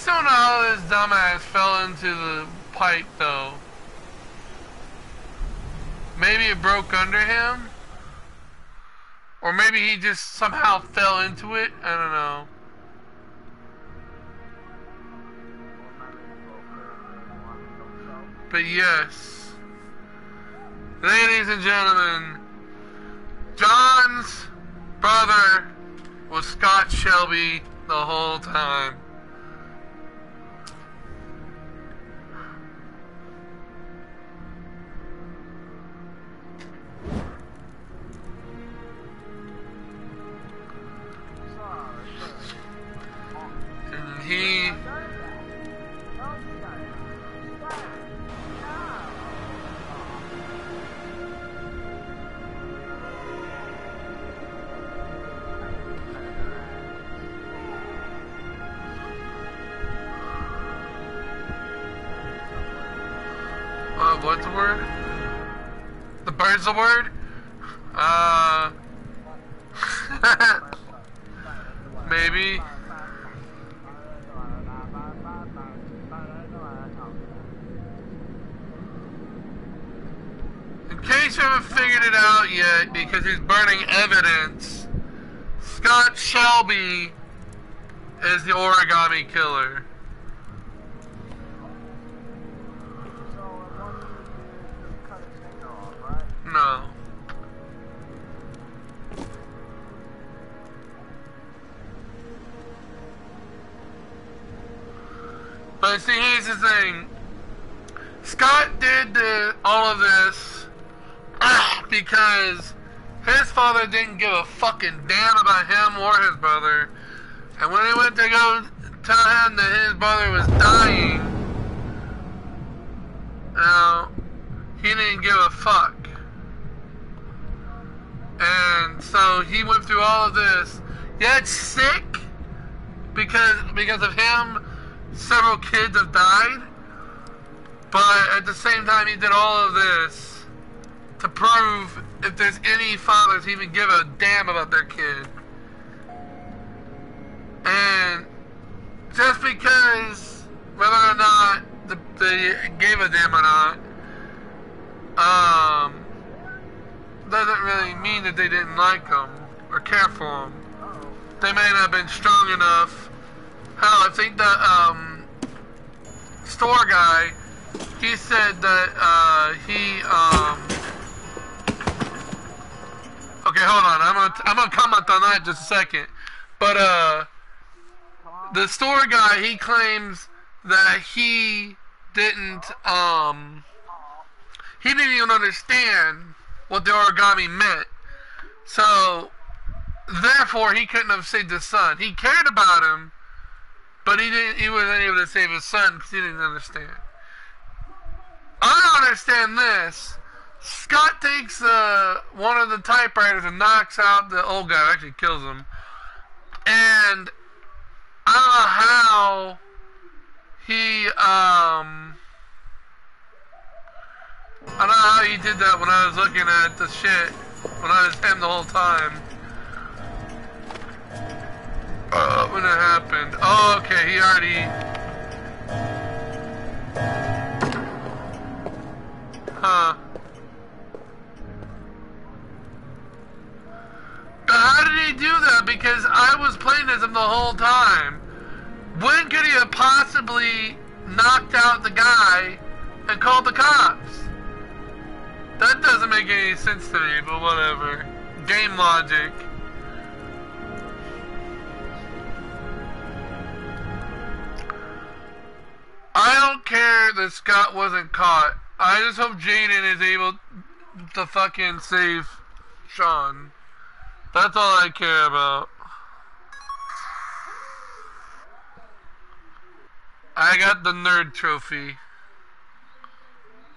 don't know how this dumbass fell into the pipe, though. Maybe it broke under him? Or maybe he just somehow fell into it? I don't know. But yes, ladies and gentlemen, John's brother was Scott Shelby the whole time. And he... what's the word? The bird's the word? Maybe. In case you haven't figured it out yet, because he's burning evidence, Scott Shelby is the Origami Killer. No. But see, here's the thing. Scott did all of this because his father didn't give a fucking damn about him or his brother. And when he went to go tell him that his brother was dying, he didn't give a fuck. And so he went through all of this. Yeah, it's sick because of him. Several kids have died, but at the same time, he did all of this to prove if there's any fathers who even give a damn about their kid. And just because whether or not they gave a damn or not, doesn't really mean that they didn't like him or care for him. They may not have been strong enough. Hell, I think the store guy, he said that okay, hold on, I'm gonna comment on that in just a second. But the store guy, he claims that he didn't even understand what the origami meant. So therefore he couldn't have saved his son. He cared about him, but he wasn't able to save his son because he didn't understand. I don't understand this. Scott takes one of the typewriters and knocks out the old guy, actually kills him. And I don't know how he I don't know how he did that when I was looking at the shit, when I was him the whole time. When it happened. Oh, okay, he already... Huh. But how did he do that? Because I was playing as him the whole time. When could he have possibly knocked out the guy and called the cops? That doesn't make any sense to me, but whatever. Game logic. I don't care that Scott wasn't caught. I just hope Jaden is able to fucking save Sean. That's all I care about. I got the nerd trophy.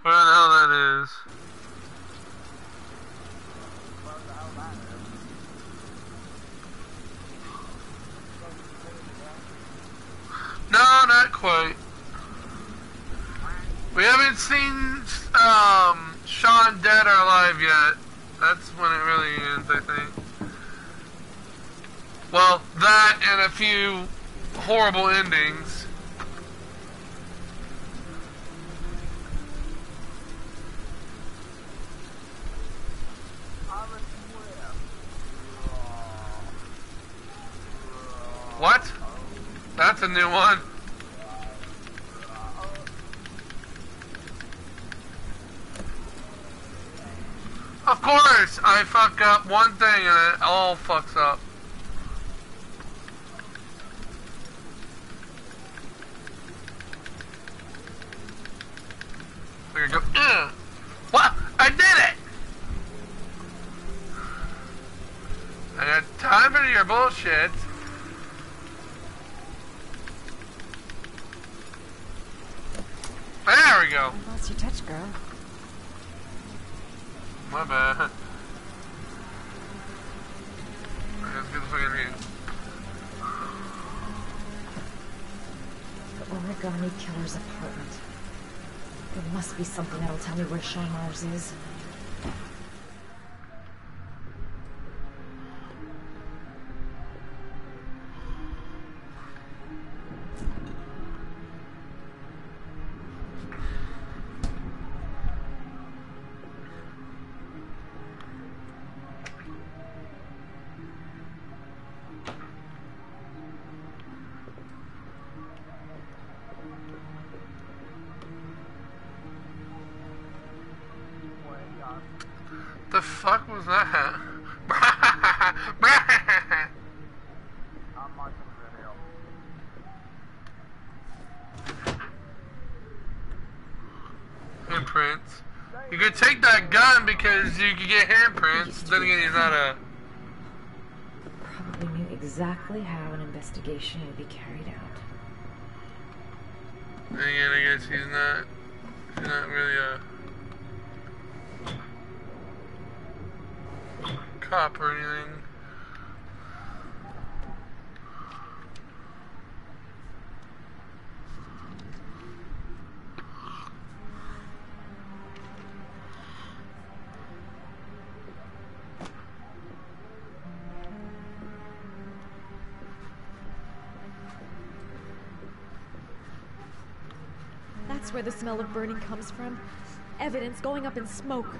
Where the hell that is. No, not quite. We haven't seen Sean dead or alive yet. That's when it really ends, I think. Well, that and a few horrible endings. What? That's a new one. Of course, I fuck up one thing and it all fucks up. We're gonna go, ugh. What? I did it! I got time for your bullshit. There we go. I lost your touch, girl. My bad. Let's get the fuck in here. The Origami Killer's apartment. There must be something that'll tell me where Sean Mars is. The fuck was that? Handprints. You could take that gun because you could get handprints. Then again, he's not a... Probably knew exactly how an investigation would be carried out. Then again, I guess he's not really a... cop or anything. That's where the smell of burning comes from. Evidence going up in smoke.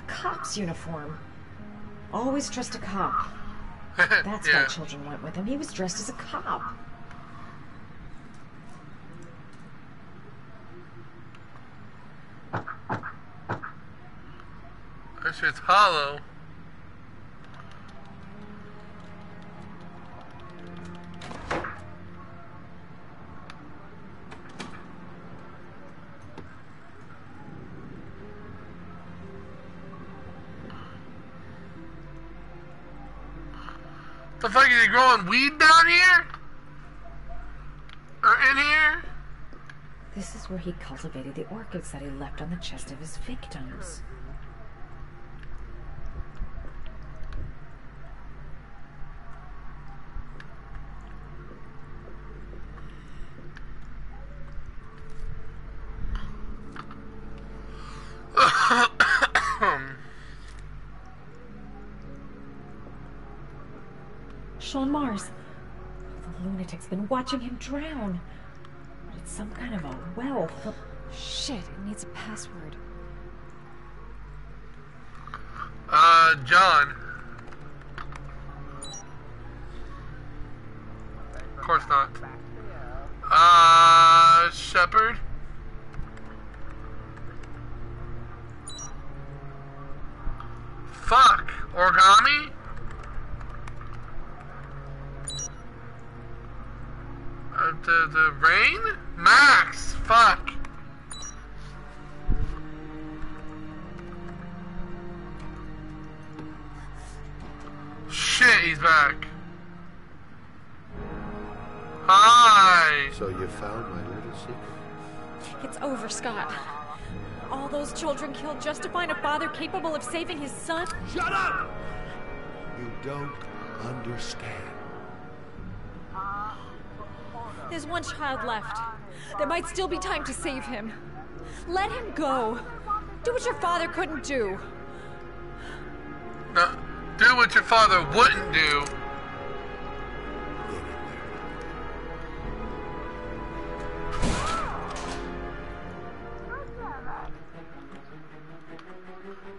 Cop's uniform. Always trust a cop. That's why children went with him. He was dressed as a cop. That shit's hollow. The fuck, is he growing weed down here? Or in here? This is where he cultivated the orchids that he left on the chest of his victims. Sean Mars. The lunatic's been watching him drown. But it's some kind of a well. Shit, it needs a password. John. Of course not. Shepard. Fuck. Origami? The rain? Max! Fuck! Shit, he's back. Hi! So you found my little secret? It's over, Scott. All those children killed just to find a father capable of saving his son? Shut up! You don't understand. There's one child left. There might still be time to save him. Let him go. Do what your father couldn't do. No, do what your father wouldn't do.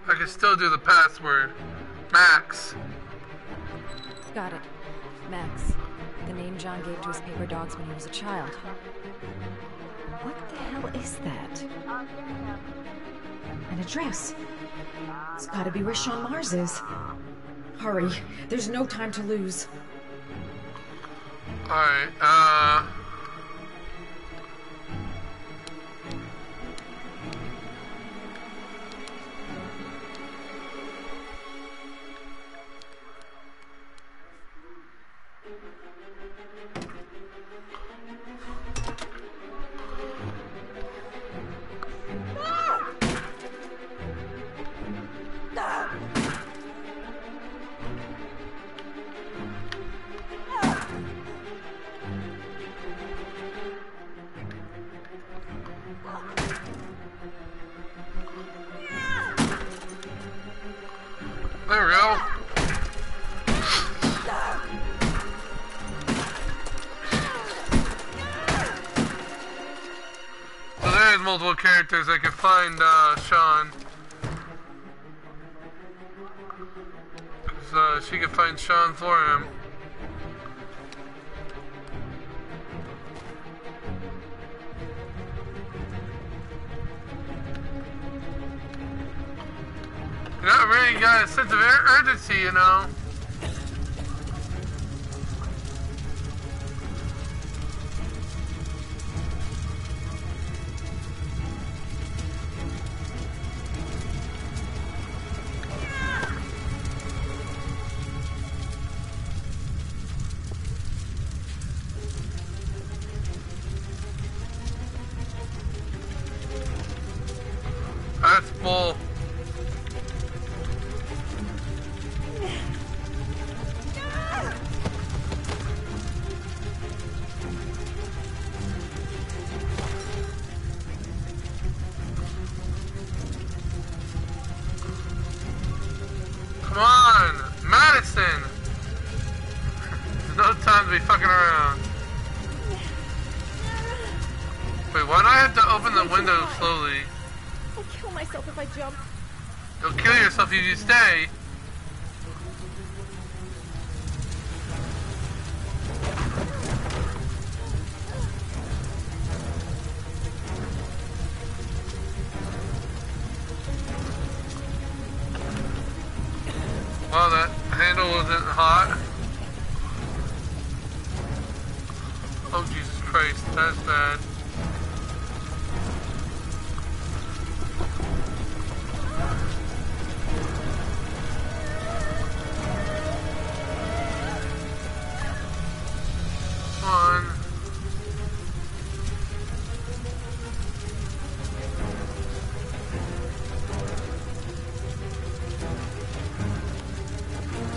I can still do the password. Max. Got it. Max. The name John gave to his paper dogs when he was a child. What the hell is that? An address. It's gotta be where Sean Mars is. Hurry. There's no time to lose. Alright, there we go. So there's multiple characters I can find Sean. She can find Sean for him. Not really got a sense of urgency, you know. That's bull. Come on, Madison! There's no time to be fucking around. Wait, why do I have to open the window slowly? I'll kill myself if I jump. You'll kill yourself if you stay. Wow, that handle wasn't hot. Oh, Jesus Christ, that's bad. One.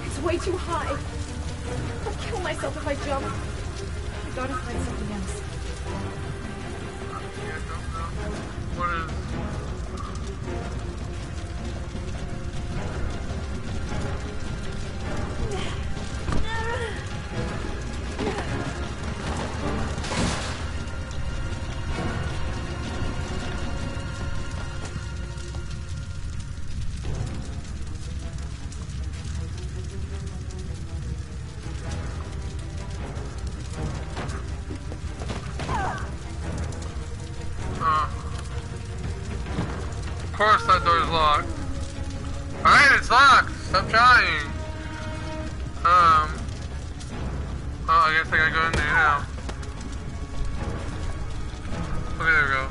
It's way too high. I'll kill myself if I jump. I gotta find something else. What is... Of course that door's locked. Alright, it's locked. Stop trying. Oh, I guess I gotta go in there now. Okay, there we go.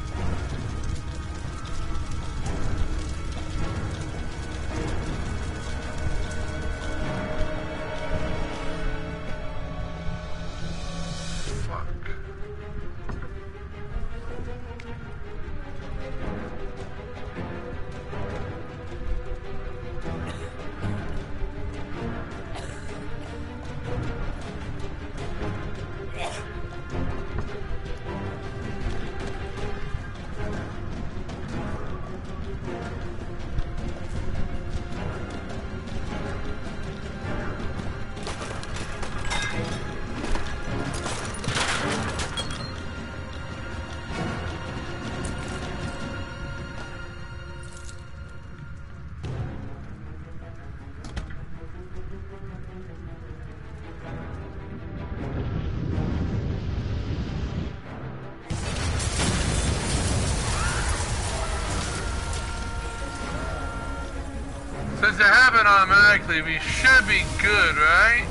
Since it happened automatically, we should be good, right?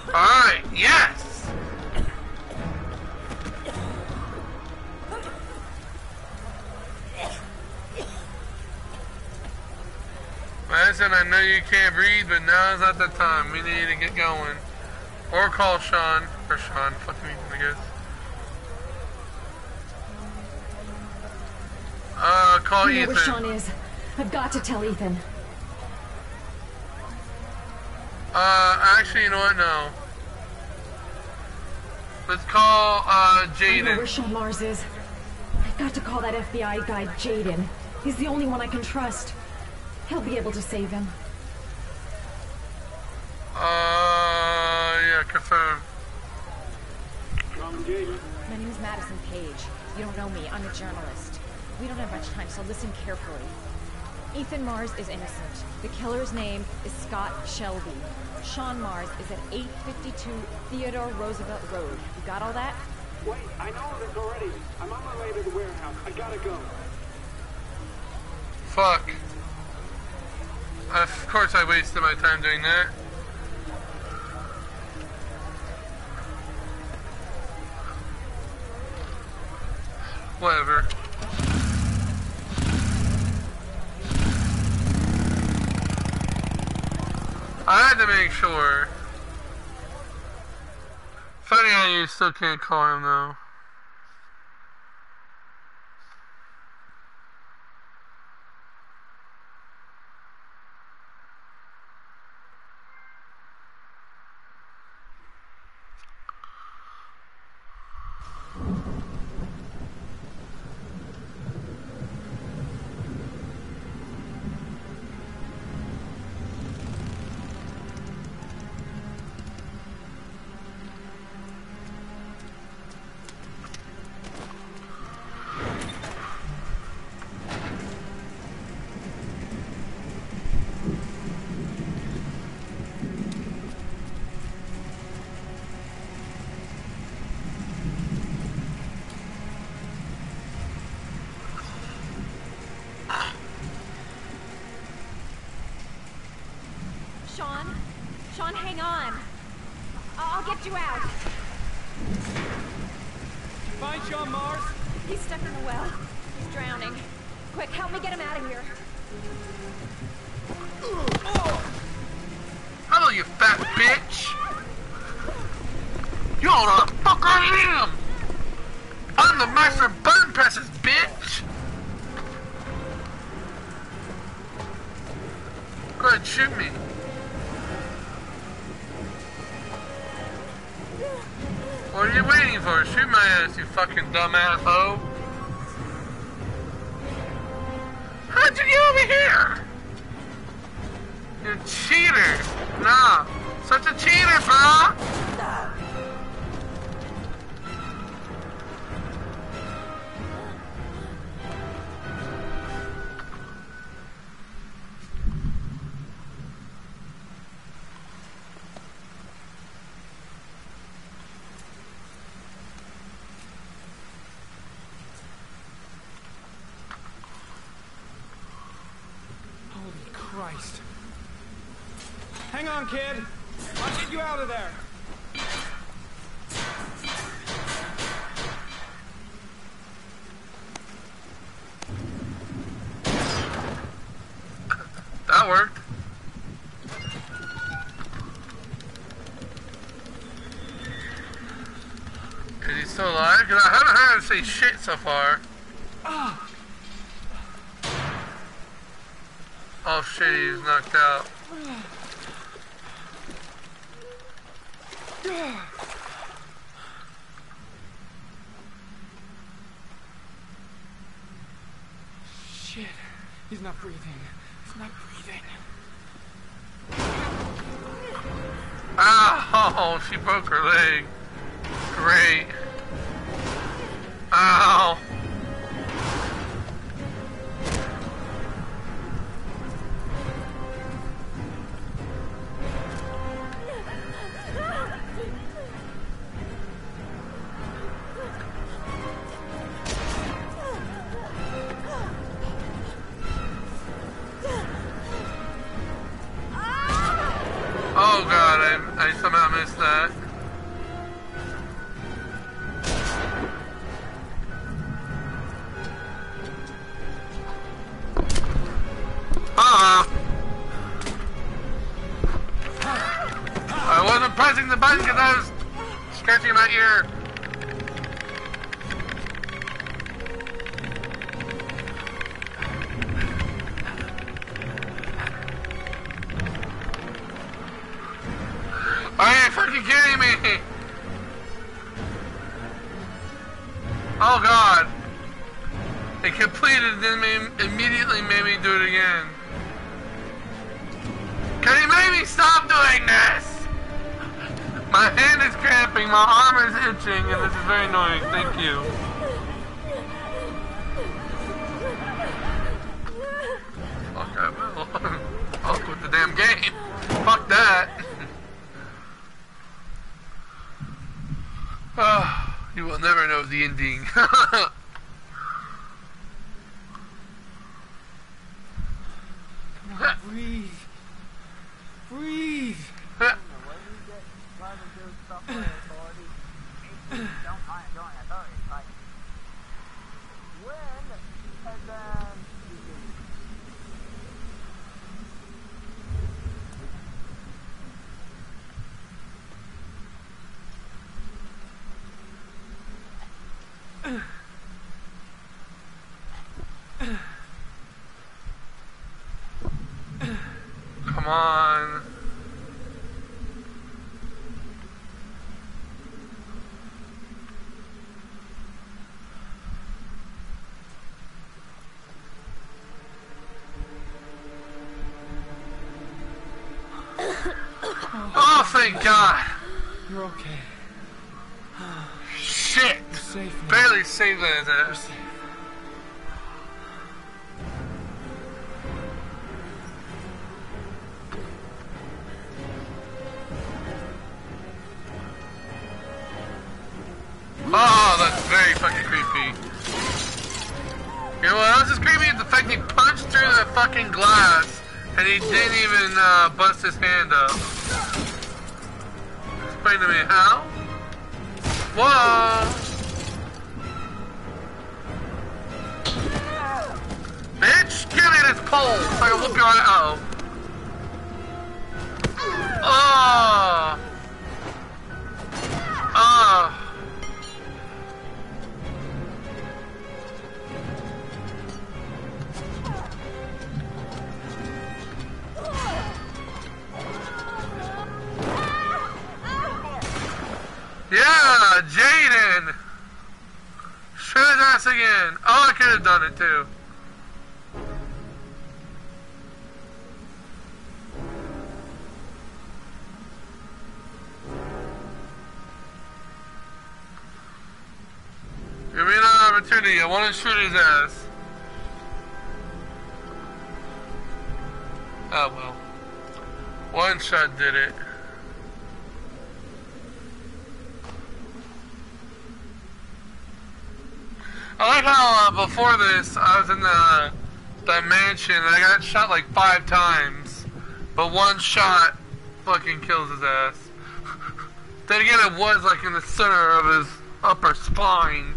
Alright, yes! Madison, I know you can't breathe, but now's not the time. We need to get going. Or call Sean. Or Sean, fuck me, I guess. Call You know Ethan. where Sean is. I've got to tell Ethan. Actually, you know what? No. Let's call, I know Jaden. where Sean Mars is. I've got to call that FBI guy, Jaden. He's the only one I can trust. He'll be able to save him. Yeah, confirm. My name is Madison Page. You don't know me. I'm a journalist. We don't have much time, so listen carefully. Ethan Mars is innocent. The killer's name is Scott Shelby. Sean Mars is at 852 Theodore Roosevelt Road. You got all that? Wait, I know this already. I'm on my way to the warehouse. I gotta go. Fuck. Of course I wasted my time doing that. Whatever. I had to make sure. Funny how you still can't call him though. Sean, hang on. I'll get you out. Find Sean Mars? He's stuck in a well. He's drowning. Quick, help me get him out of here. Hello, you fat bitch! You don't know the fuck I am! I'm the master of button presses, bitch! Go ahead, shoot me. What are you waiting for? Shoot my ass, you fucking dumbass hoe! How'd you get over here? You cheater! Nah, such a cheater, bro! Christ. Hang on, kid. I'll get you out of there. That worked. Is he still alive? Because I haven't heard him say shit so far. Oh shit, he's knocked out. Shit. He's not breathing. He's not breathing. Ow! She broke her leg. Great. Ow! god, I somehow missed that. I wasn't pressing the button because I was scratching my ear. Are you fucking kidding me? Oh god. It completed and then immediately made me do it again. Can you make me stop doing this? My hand is cramping, my arm is itching, and this is very annoying. Thank you. Fuck, I will. I'll quit the damn game. Fuck that. You will never know the ending. Breathe. Breathe. Come on. Oh, thank God. You're okay. Shit. You're safe now. Barely saved that ass. Oh, that's very fucking creepy. You know what else is creepy? The fact he punched through the fucking glass and he didn't even bust his hand up. Explain to me how? Whoa! Bitch, give me this pole so I can whoop your ass. Oh! Oh! Yeah, Jaden! Shoot his ass again. Oh, I could have done it too. Give me another opportunity. I want to shoot his ass. Oh well. One shot did it. I like how before this I was in the mansion and I got shot like 5 times, but one shot fucking kills his ass. Then again, it was like in the center of his upper spine.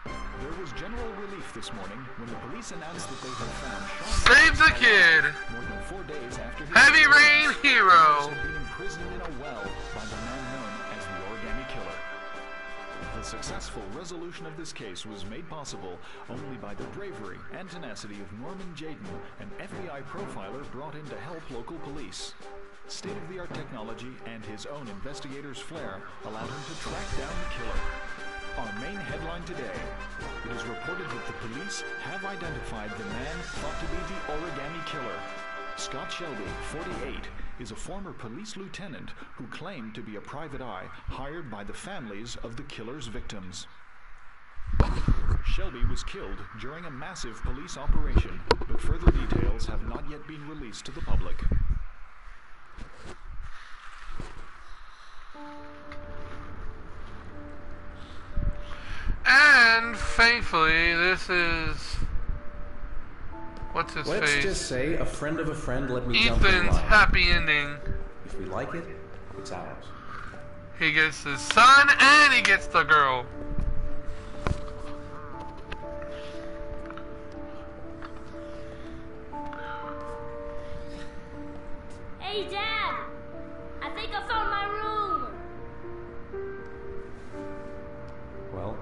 There was general relief this morning when the police announced that they had found Sean Save the kid! more than 4 days after his Heavy Rain Hero! had been imprisoned in a well by the man known as the Origami Killer. The successful resolution of this case was made possible only by the bravery and tenacity of Norman Jayden, an FBI profiler brought in to help local police. State-of-the-art technology and his own investigator's flair allowed him to track down the killer. Our main headline today: it is reported that the police have identified the man thought to be the Origami Killer. Scott Shelby, 48, is a former police lieutenant who claimed to be a private eye hired by the families of the killer's victims. Shelby was killed during a massive police operation, but further details have not yet been released to the public. And thankfully, this is what's his Let's face? just say a friend of a friend let me jump in Ethan's line. happy ending. If we like it, it's ours. He gets his son and he gets the girl. Hey, Dad! I think I found my room! Well,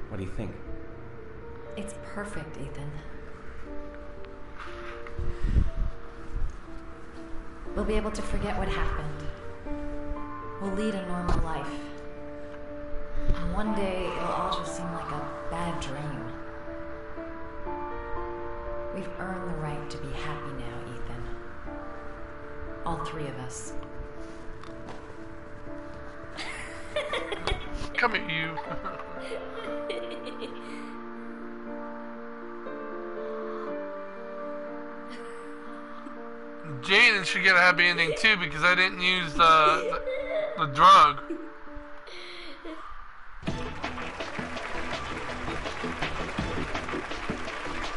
what do you think? It's perfect, Ethan. We'll be able to forget what happened. We'll lead a normal life. And one day, it'll all just seem like a bad dream. We've earned the right to be happy now, Ethan. All three of us. Come at you. Jaden should get a happy ending too because I didn't use the drug.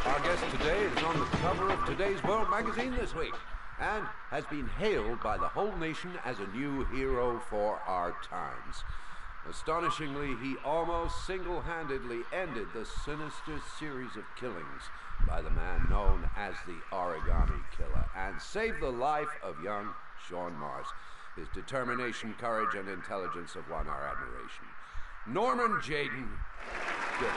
Our guest today is on the cover of Today's World magazine this week and has been hailed by the whole nation as a new hero for our times. Astonishingly, he almost single-handedly ended the sinister series of killings by the man known as the Origami Killer and saved the life of young Shaun Mars. His determination, courage, and intelligence have won our admiration. Norman Jayden. Good.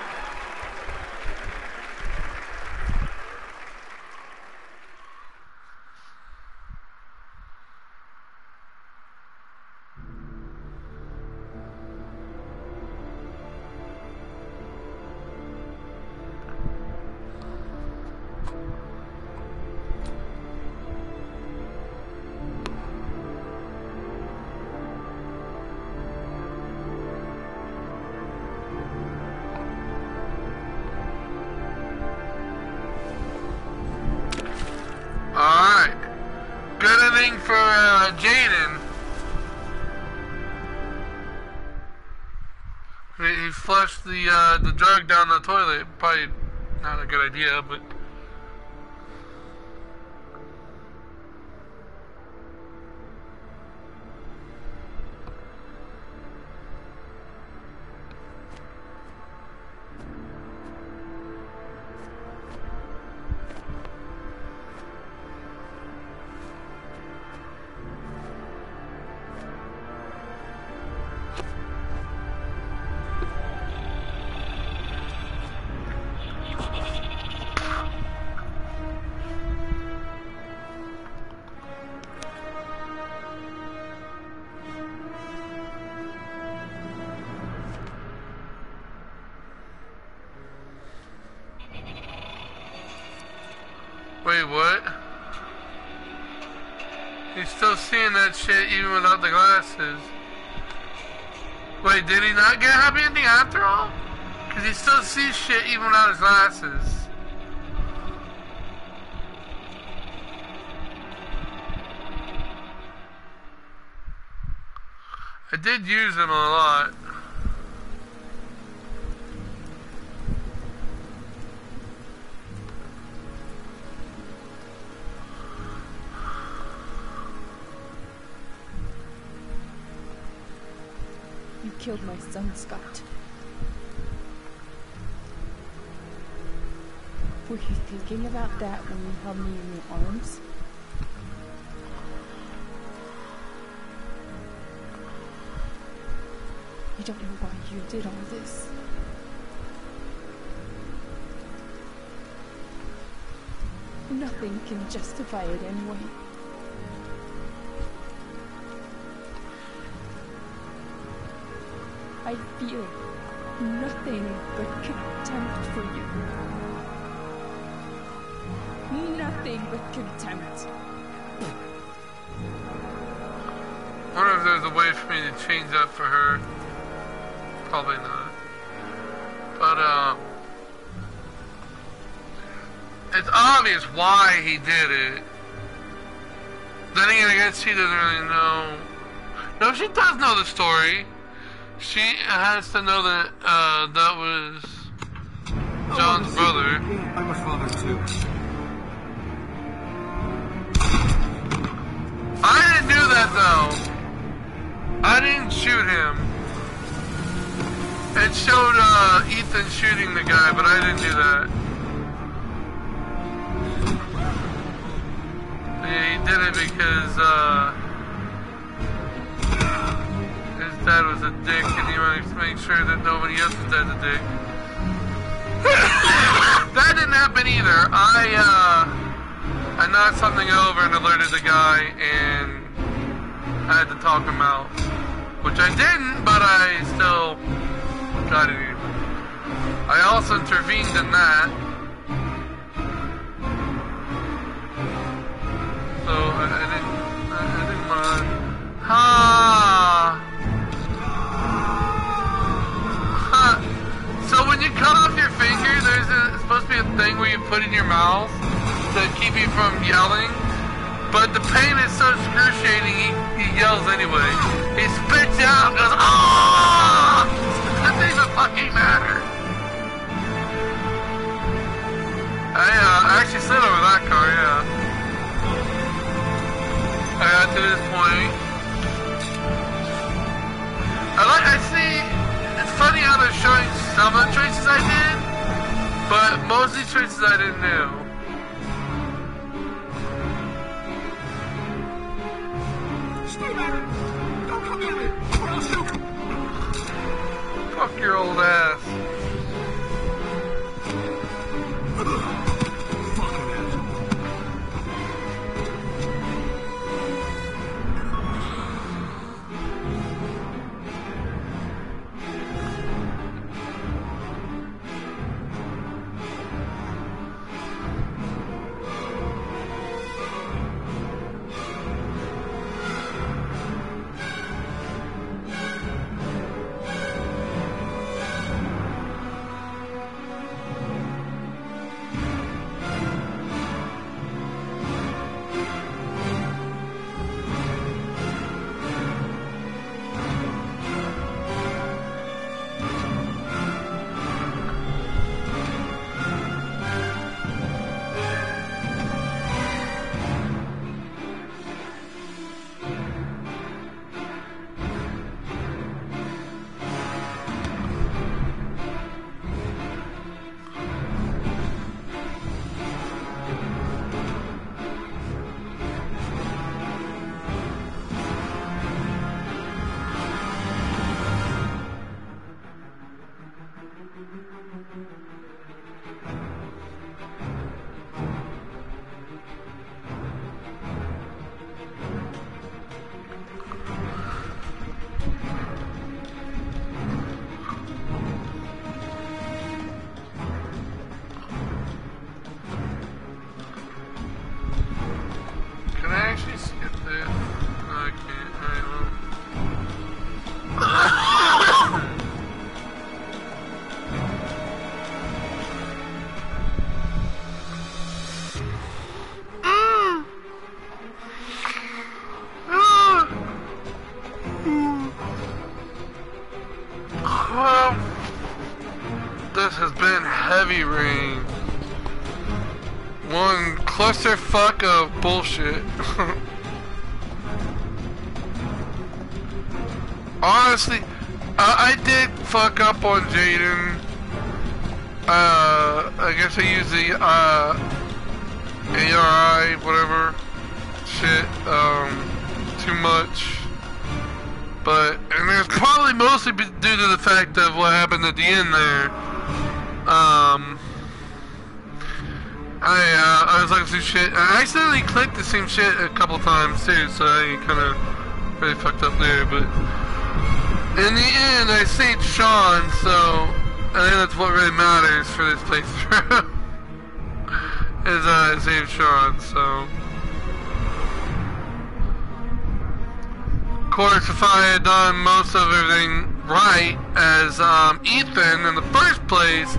Alright. Good ending for Jaden. He flushed the drug down the toilet. Probably not a good idea, but... Wait, what? He's still seeing that shit even without the glasses. Wait, did he not get a happy ending after all? Because he still sees shit even without his glasses. I did use them a lot. You killed my son, Scott. Were you thinking about that when you held me in your arms? I don't know why you did all this. Nothing can justify it anyway. I feel nothing but contempt for you. Nothing but contempt. I wonder if there's a way for me to change that for her. Probably not. But, it's obvious why he did it. Then again, I guess she doesn't really know. No, she does know the story. She has to know that, that was John's brother. I'm a father too. I didn't do that though. I didn't shoot him. It showed Ethan shooting the guy, but I didn't do that. Yeah, he did it because his dad was a dick and he wanted to make sure that nobody else's dad's a dick. That didn't happen either. I knocked something over and alerted the guy and I had to talk him out. Which I didn't, but I still got it anyway. I also intervened in that. So I didn't want to... So when you cut off your finger, there's supposed to be a thing where you put in your mouth to keep you from yelling. But the pain is so excruciating, he yells anyway. He spits out and goes, "Ah!" It doesn't even fucking matter. I actually slid over that car, yeah. I got to this point. I see, it's funny how they're showing some of the choices I did, but most of these choices I didn't do. Don't come near me, or I'll shoot. Fuck your old ass. Fucking asshole. Can I actually skip this? No, I can't. Well, this has been heavy rain. One clusterfuck of bullshit. Honestly, I did fuck up on Jaden. I guess I used the ARI, whatever shit, too much. And it's probably mostly due to the fact of what happened at the end there. I was looking through shit. I accidentally clicked the same shit a couple times too, so I kind of really fucked up there. But in the end, I saved Sean, so I think that's what really matters for this playthrough. Is I saved Sean, so. Of course, if I had done most of everything right as Ethan in the first place,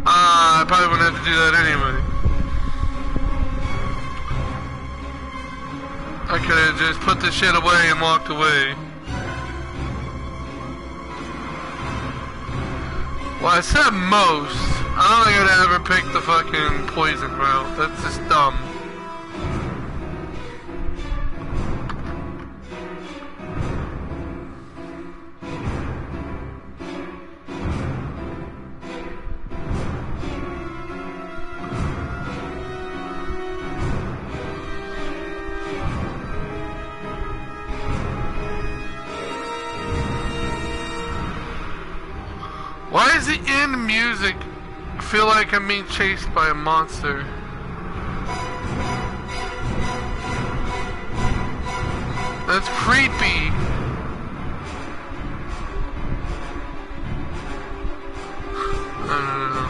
I probably wouldn't have to do that anyway. I could have just put this shit away and walked away. Well, I said most. I don't think I'd ever pick the fucking poison route. That's just dumb. Why does the end music feel like I'm being chased by a monster? That's creepy. I don't know.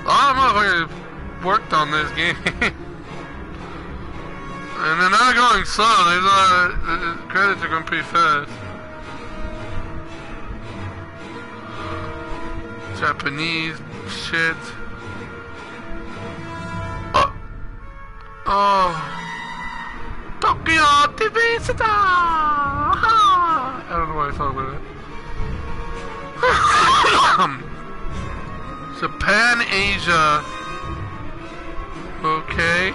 A lot of motherfuckers worked on this game. And they're not going slow. The credits are going pretty fast. Japanese shit. Oh. Tokyo TV Star! I don't know why I thought about it. Japan, Asia. Okay.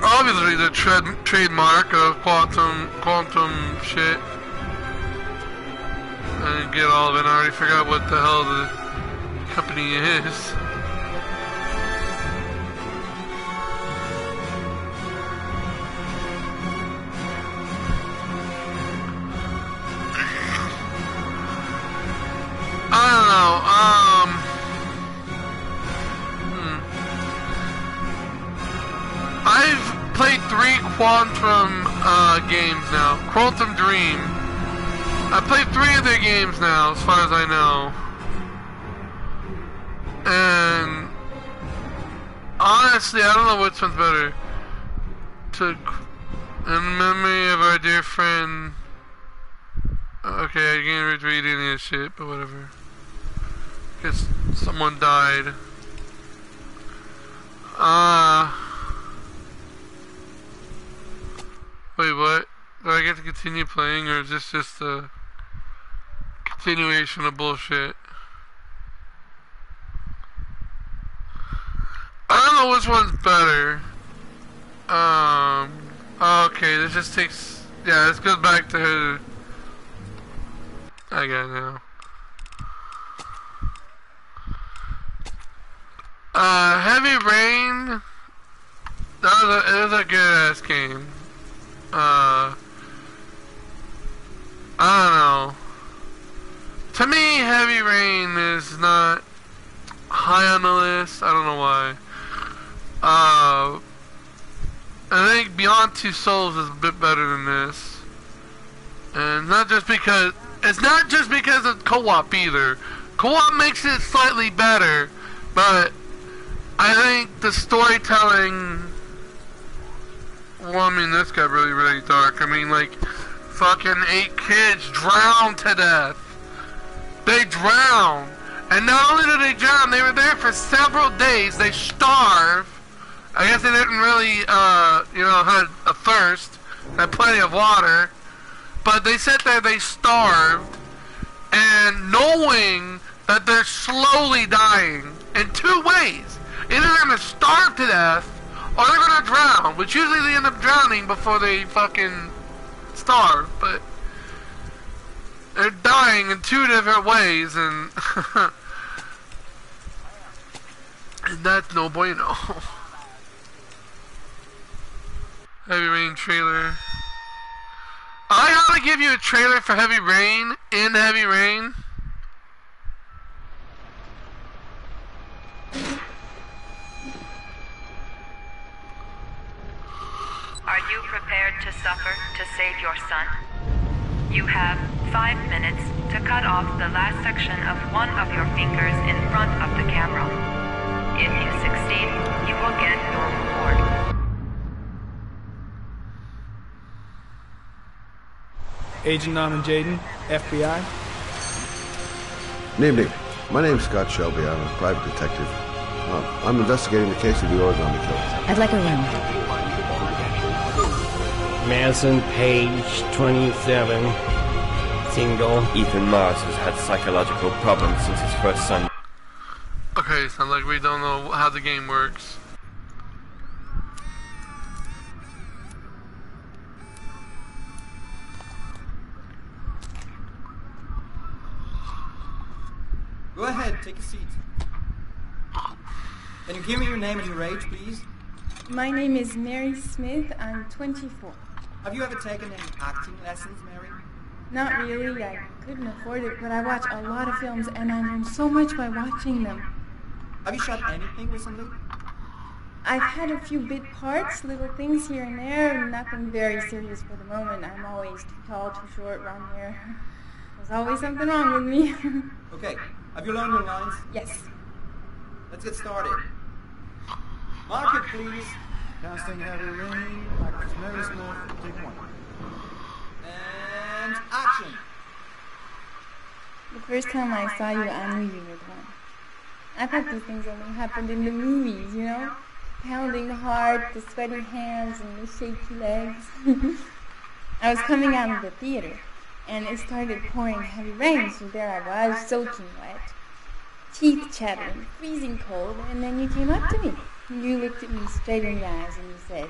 Obviously the trademark of quantum shit. I didn't get all of it. I already forgot what the hell the company is. I don't know. I've played 3 Quantum games now. Quantum Dream. I played 3 of their games now, as far as I know. And honestly, I don't know which one's better. In memory of our dear friend. Okay, I can't read any of this shit, but whatever. Guess someone died. Wait, what? Do I get to continue playing, or is this just a continuation of bullshit? I don't know which one's better. Okay, this just takes... Yeah, this goes back to her... I got it now. Heavy Rain... It was a good-ass game. I don't know. To me, Heavy Rain is not high on the list. I don't know why. I think Beyond Two Souls is a bit better than this. And it's not just because of co-op either. Co-op makes it slightly better, but I think the storytelling... Well, I mean, this got really, really dark. I mean, like, fucking 8 kids drowned to death. They drowned. And not only did they drown, they were there for several days. They starved. I guess they didn't really, had a thirst. Had plenty of water. But they sat there, they starved. And knowing that they're slowly dying in 2 ways. Either they're going to starve to death, or they're gonna drown, which usually they end up drowning before they fucking starve, but they're dying in 2 different ways, and and that's no bueno. Heavy Rain trailer. I gotta give you a trailer for Heavy Rain in Heavy Rain. Are you prepared to suffer to save your son? You have 5 minutes to cut off the last section of one of your fingers in front of the camera. If you succeed, you will get your reward. Agent Norman Jayden, FBI. Good evening. My name's Scott Shelby. I'm a private detective. I'm investigating the case of the Origami Killer. I'd like a room. Madison Page, 27, single. Ethan Mars has had psychological problems since his first son. Okay, sounds like we don't know how the game works. Go ahead, take a seat. Can you give me your name and your age, please? My name is Mary Smith. I'm 24. Have you ever taken any acting lessons, Mary? Not really. I couldn't afford it, but I watch a lot of films and I learn so much by watching them. Have you shot anything recently? I've had a few bit parts, little things here and there, nothing very serious for the moment. I'm always too tall, too short, wrong hair. There's always something wrong with me. Okay, have you learned your lines? Yes. Let's get started. Mark it, please. Casting heavy rain, actress Mary Smith, take one. And action. The first time I saw you, I knew you were the one. I thought these things only happened in the movies, you know? Pounding heart, the sweaty hands, and the shaky legs. I was coming out of the theater, and it started pouring heavy rain, so there I was, soaking wet, teeth chattering, freezing cold, and then you came up to me. You looked at me straight in the eyes, and you said,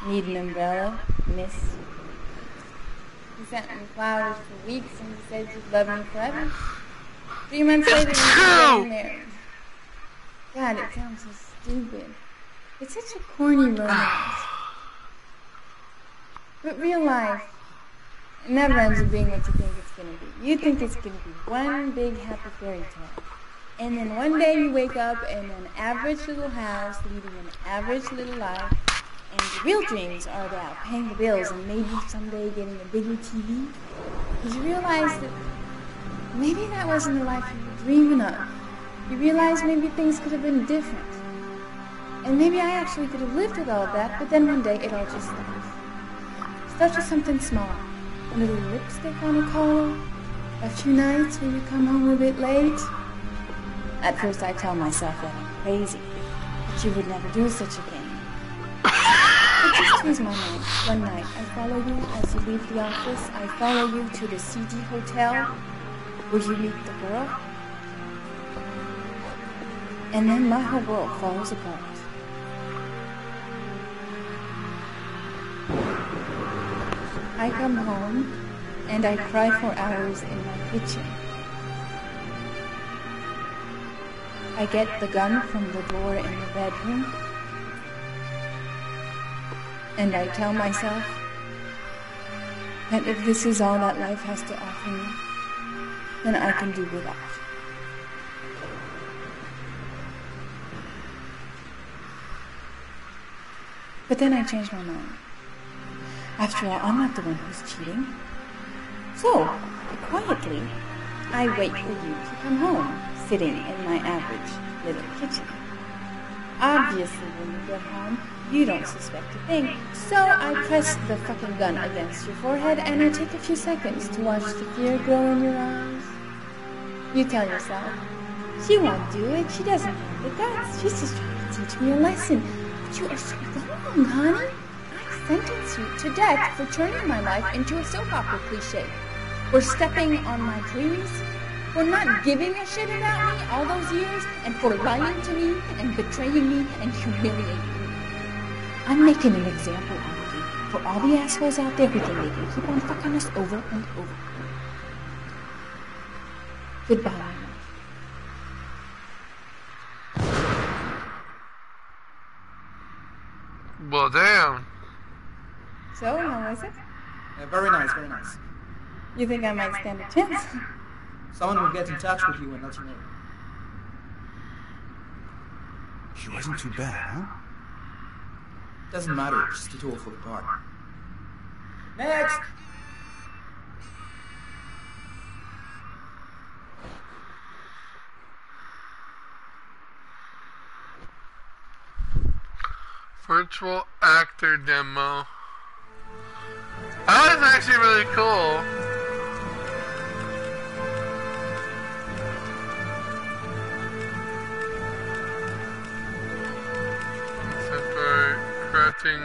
"Need an umbrella, miss?" You sat me flowers for weeks, and you said you'd love me forever. 3 months later, we were married. God, it sounds so stupid. It's such a corny romance. But real life never ends up being what you think it's going to be. You think it's going to be one big happy fairy tale. And then one day you wake up in an average little house leading an average little life. And your real dreams are about paying the bills and maybe someday getting a bigger TV. Because you realize that maybe that wasn't the life you were dreaming of. You realize maybe things could have been different. And maybe I actually could have lived with all of that, but then one day it all just stops. Starts with something small. A little lipstick on a collar. A few nights when you come home a bit late. At first I tell myself that I'm crazy. That you would never do such a thing. But just to ease my mind, one night I follow you as you leave the office. I follow you to the CD hotel where you meet the girl. And then my whole world falls apart. I come home and I cry for hours in my kitchen. I get the gun from the drawer in the bedroom and I tell myself that if this is all that life has to offer me, then I can do without. But then I changed my mind. After all, I'm not the one who's cheating. So, quietly, I wait for you to come home, sitting in my average little kitchen. Obviously, when you get home, you don't suspect a thing. So I press the fucking gun against your forehead and I take a few seconds to watch the fear grow in your eyes. You tell yourself, she won't do it, she doesn't have the guts, she's just trying to teach me a lesson. But you are so wrong, honey. I sentence you to death for turning my life into a soap opera cliche. For stepping on my dreams. For not giving a shit about me all those years. And for lying to me and betraying me and humiliating me. I'm making an example out of you for all the assholes out there who think they can keep on fucking us over and over. Goodbye, Mama. Well, damn. So, how was it? Very nice, very nice. You think I might stand a chance? Someone will get in touch with you and let you know. She wasn't too bad, huh? Doesn't matter, just a tool for the part. Next! Virtual actor demo. That was actually really cool. Except for crafting.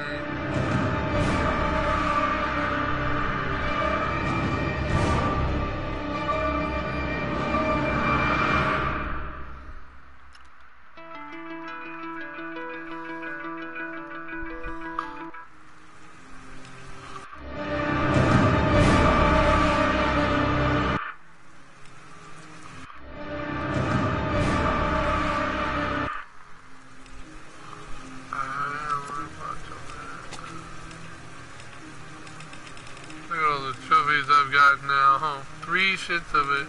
shits of it.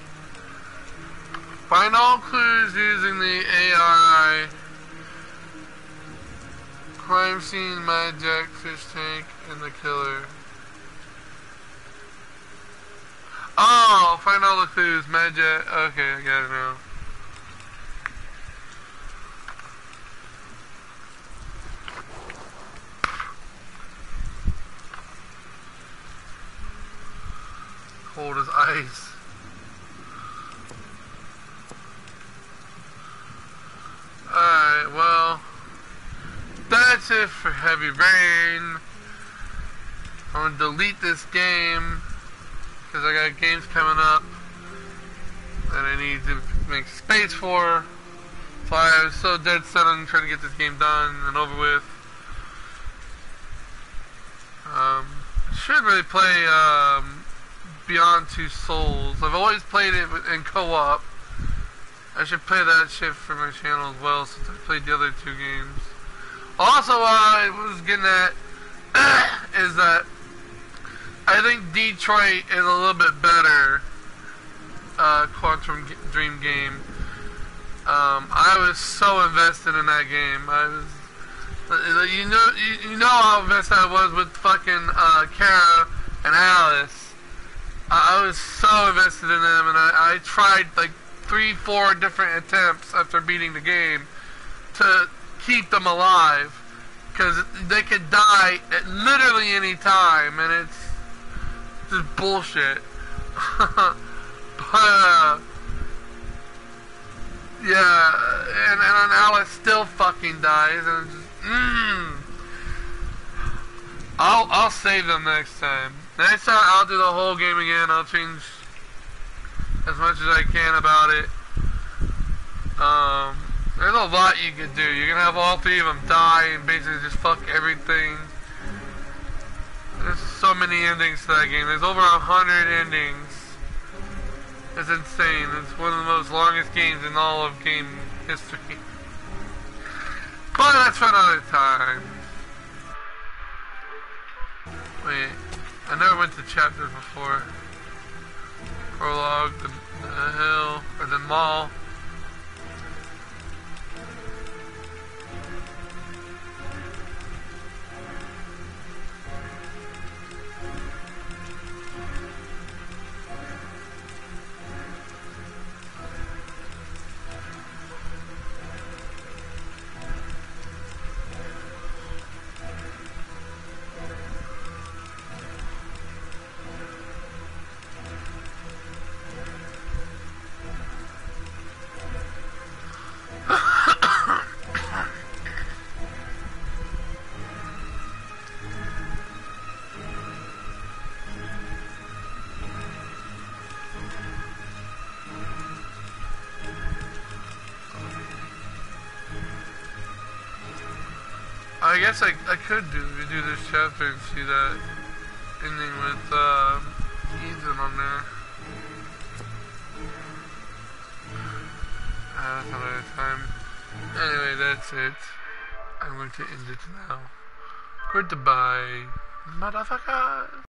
Find all clues using the AI. Crime scene, Mad Jack, fish tank, and the killer. Oh, find all the clues, Mad Jack. Okay, I got it now. Cold as ice. Alright, well, that's it for Heavy Rain. I'm gonna delete this game because I got games coming up that I need to make space for. So I was so dead set on trying to get this game done and over with. Should really play Beyond Two Souls. I've always played it in co-op. I should play that shit for my channel as well since I played the other two games. Also, I was getting at is that I think Detroit is a little bit better Quantum Dream game. I was so invested in that game. I was, you know how invested I was with fucking Kara and Alice. I was so invested in them, and I tried like 3-4 different attempts after beating the game to keep them alive, because they could die at literally any time, and it's just bullshit. But yeah, and Alice still fucking dies, and it's just, I'll save them next time. Next time I'll do the whole game again. I'll change as much as I can about it. There's a lot you could do. You can have all three of them die and basically just fuck everything. There's so many endings to that game. There's over 100 endings. It's insane. It's one of the most longest games in all of game history. But that's for another time. Wait, I never went to chapters before. Prologue, the hill, or the mall. I guess I could do this chapter and see that ending with Ethan on there. That's another time. Anyway, that's it. I'm going to end it now. Goodbye, motherfucker.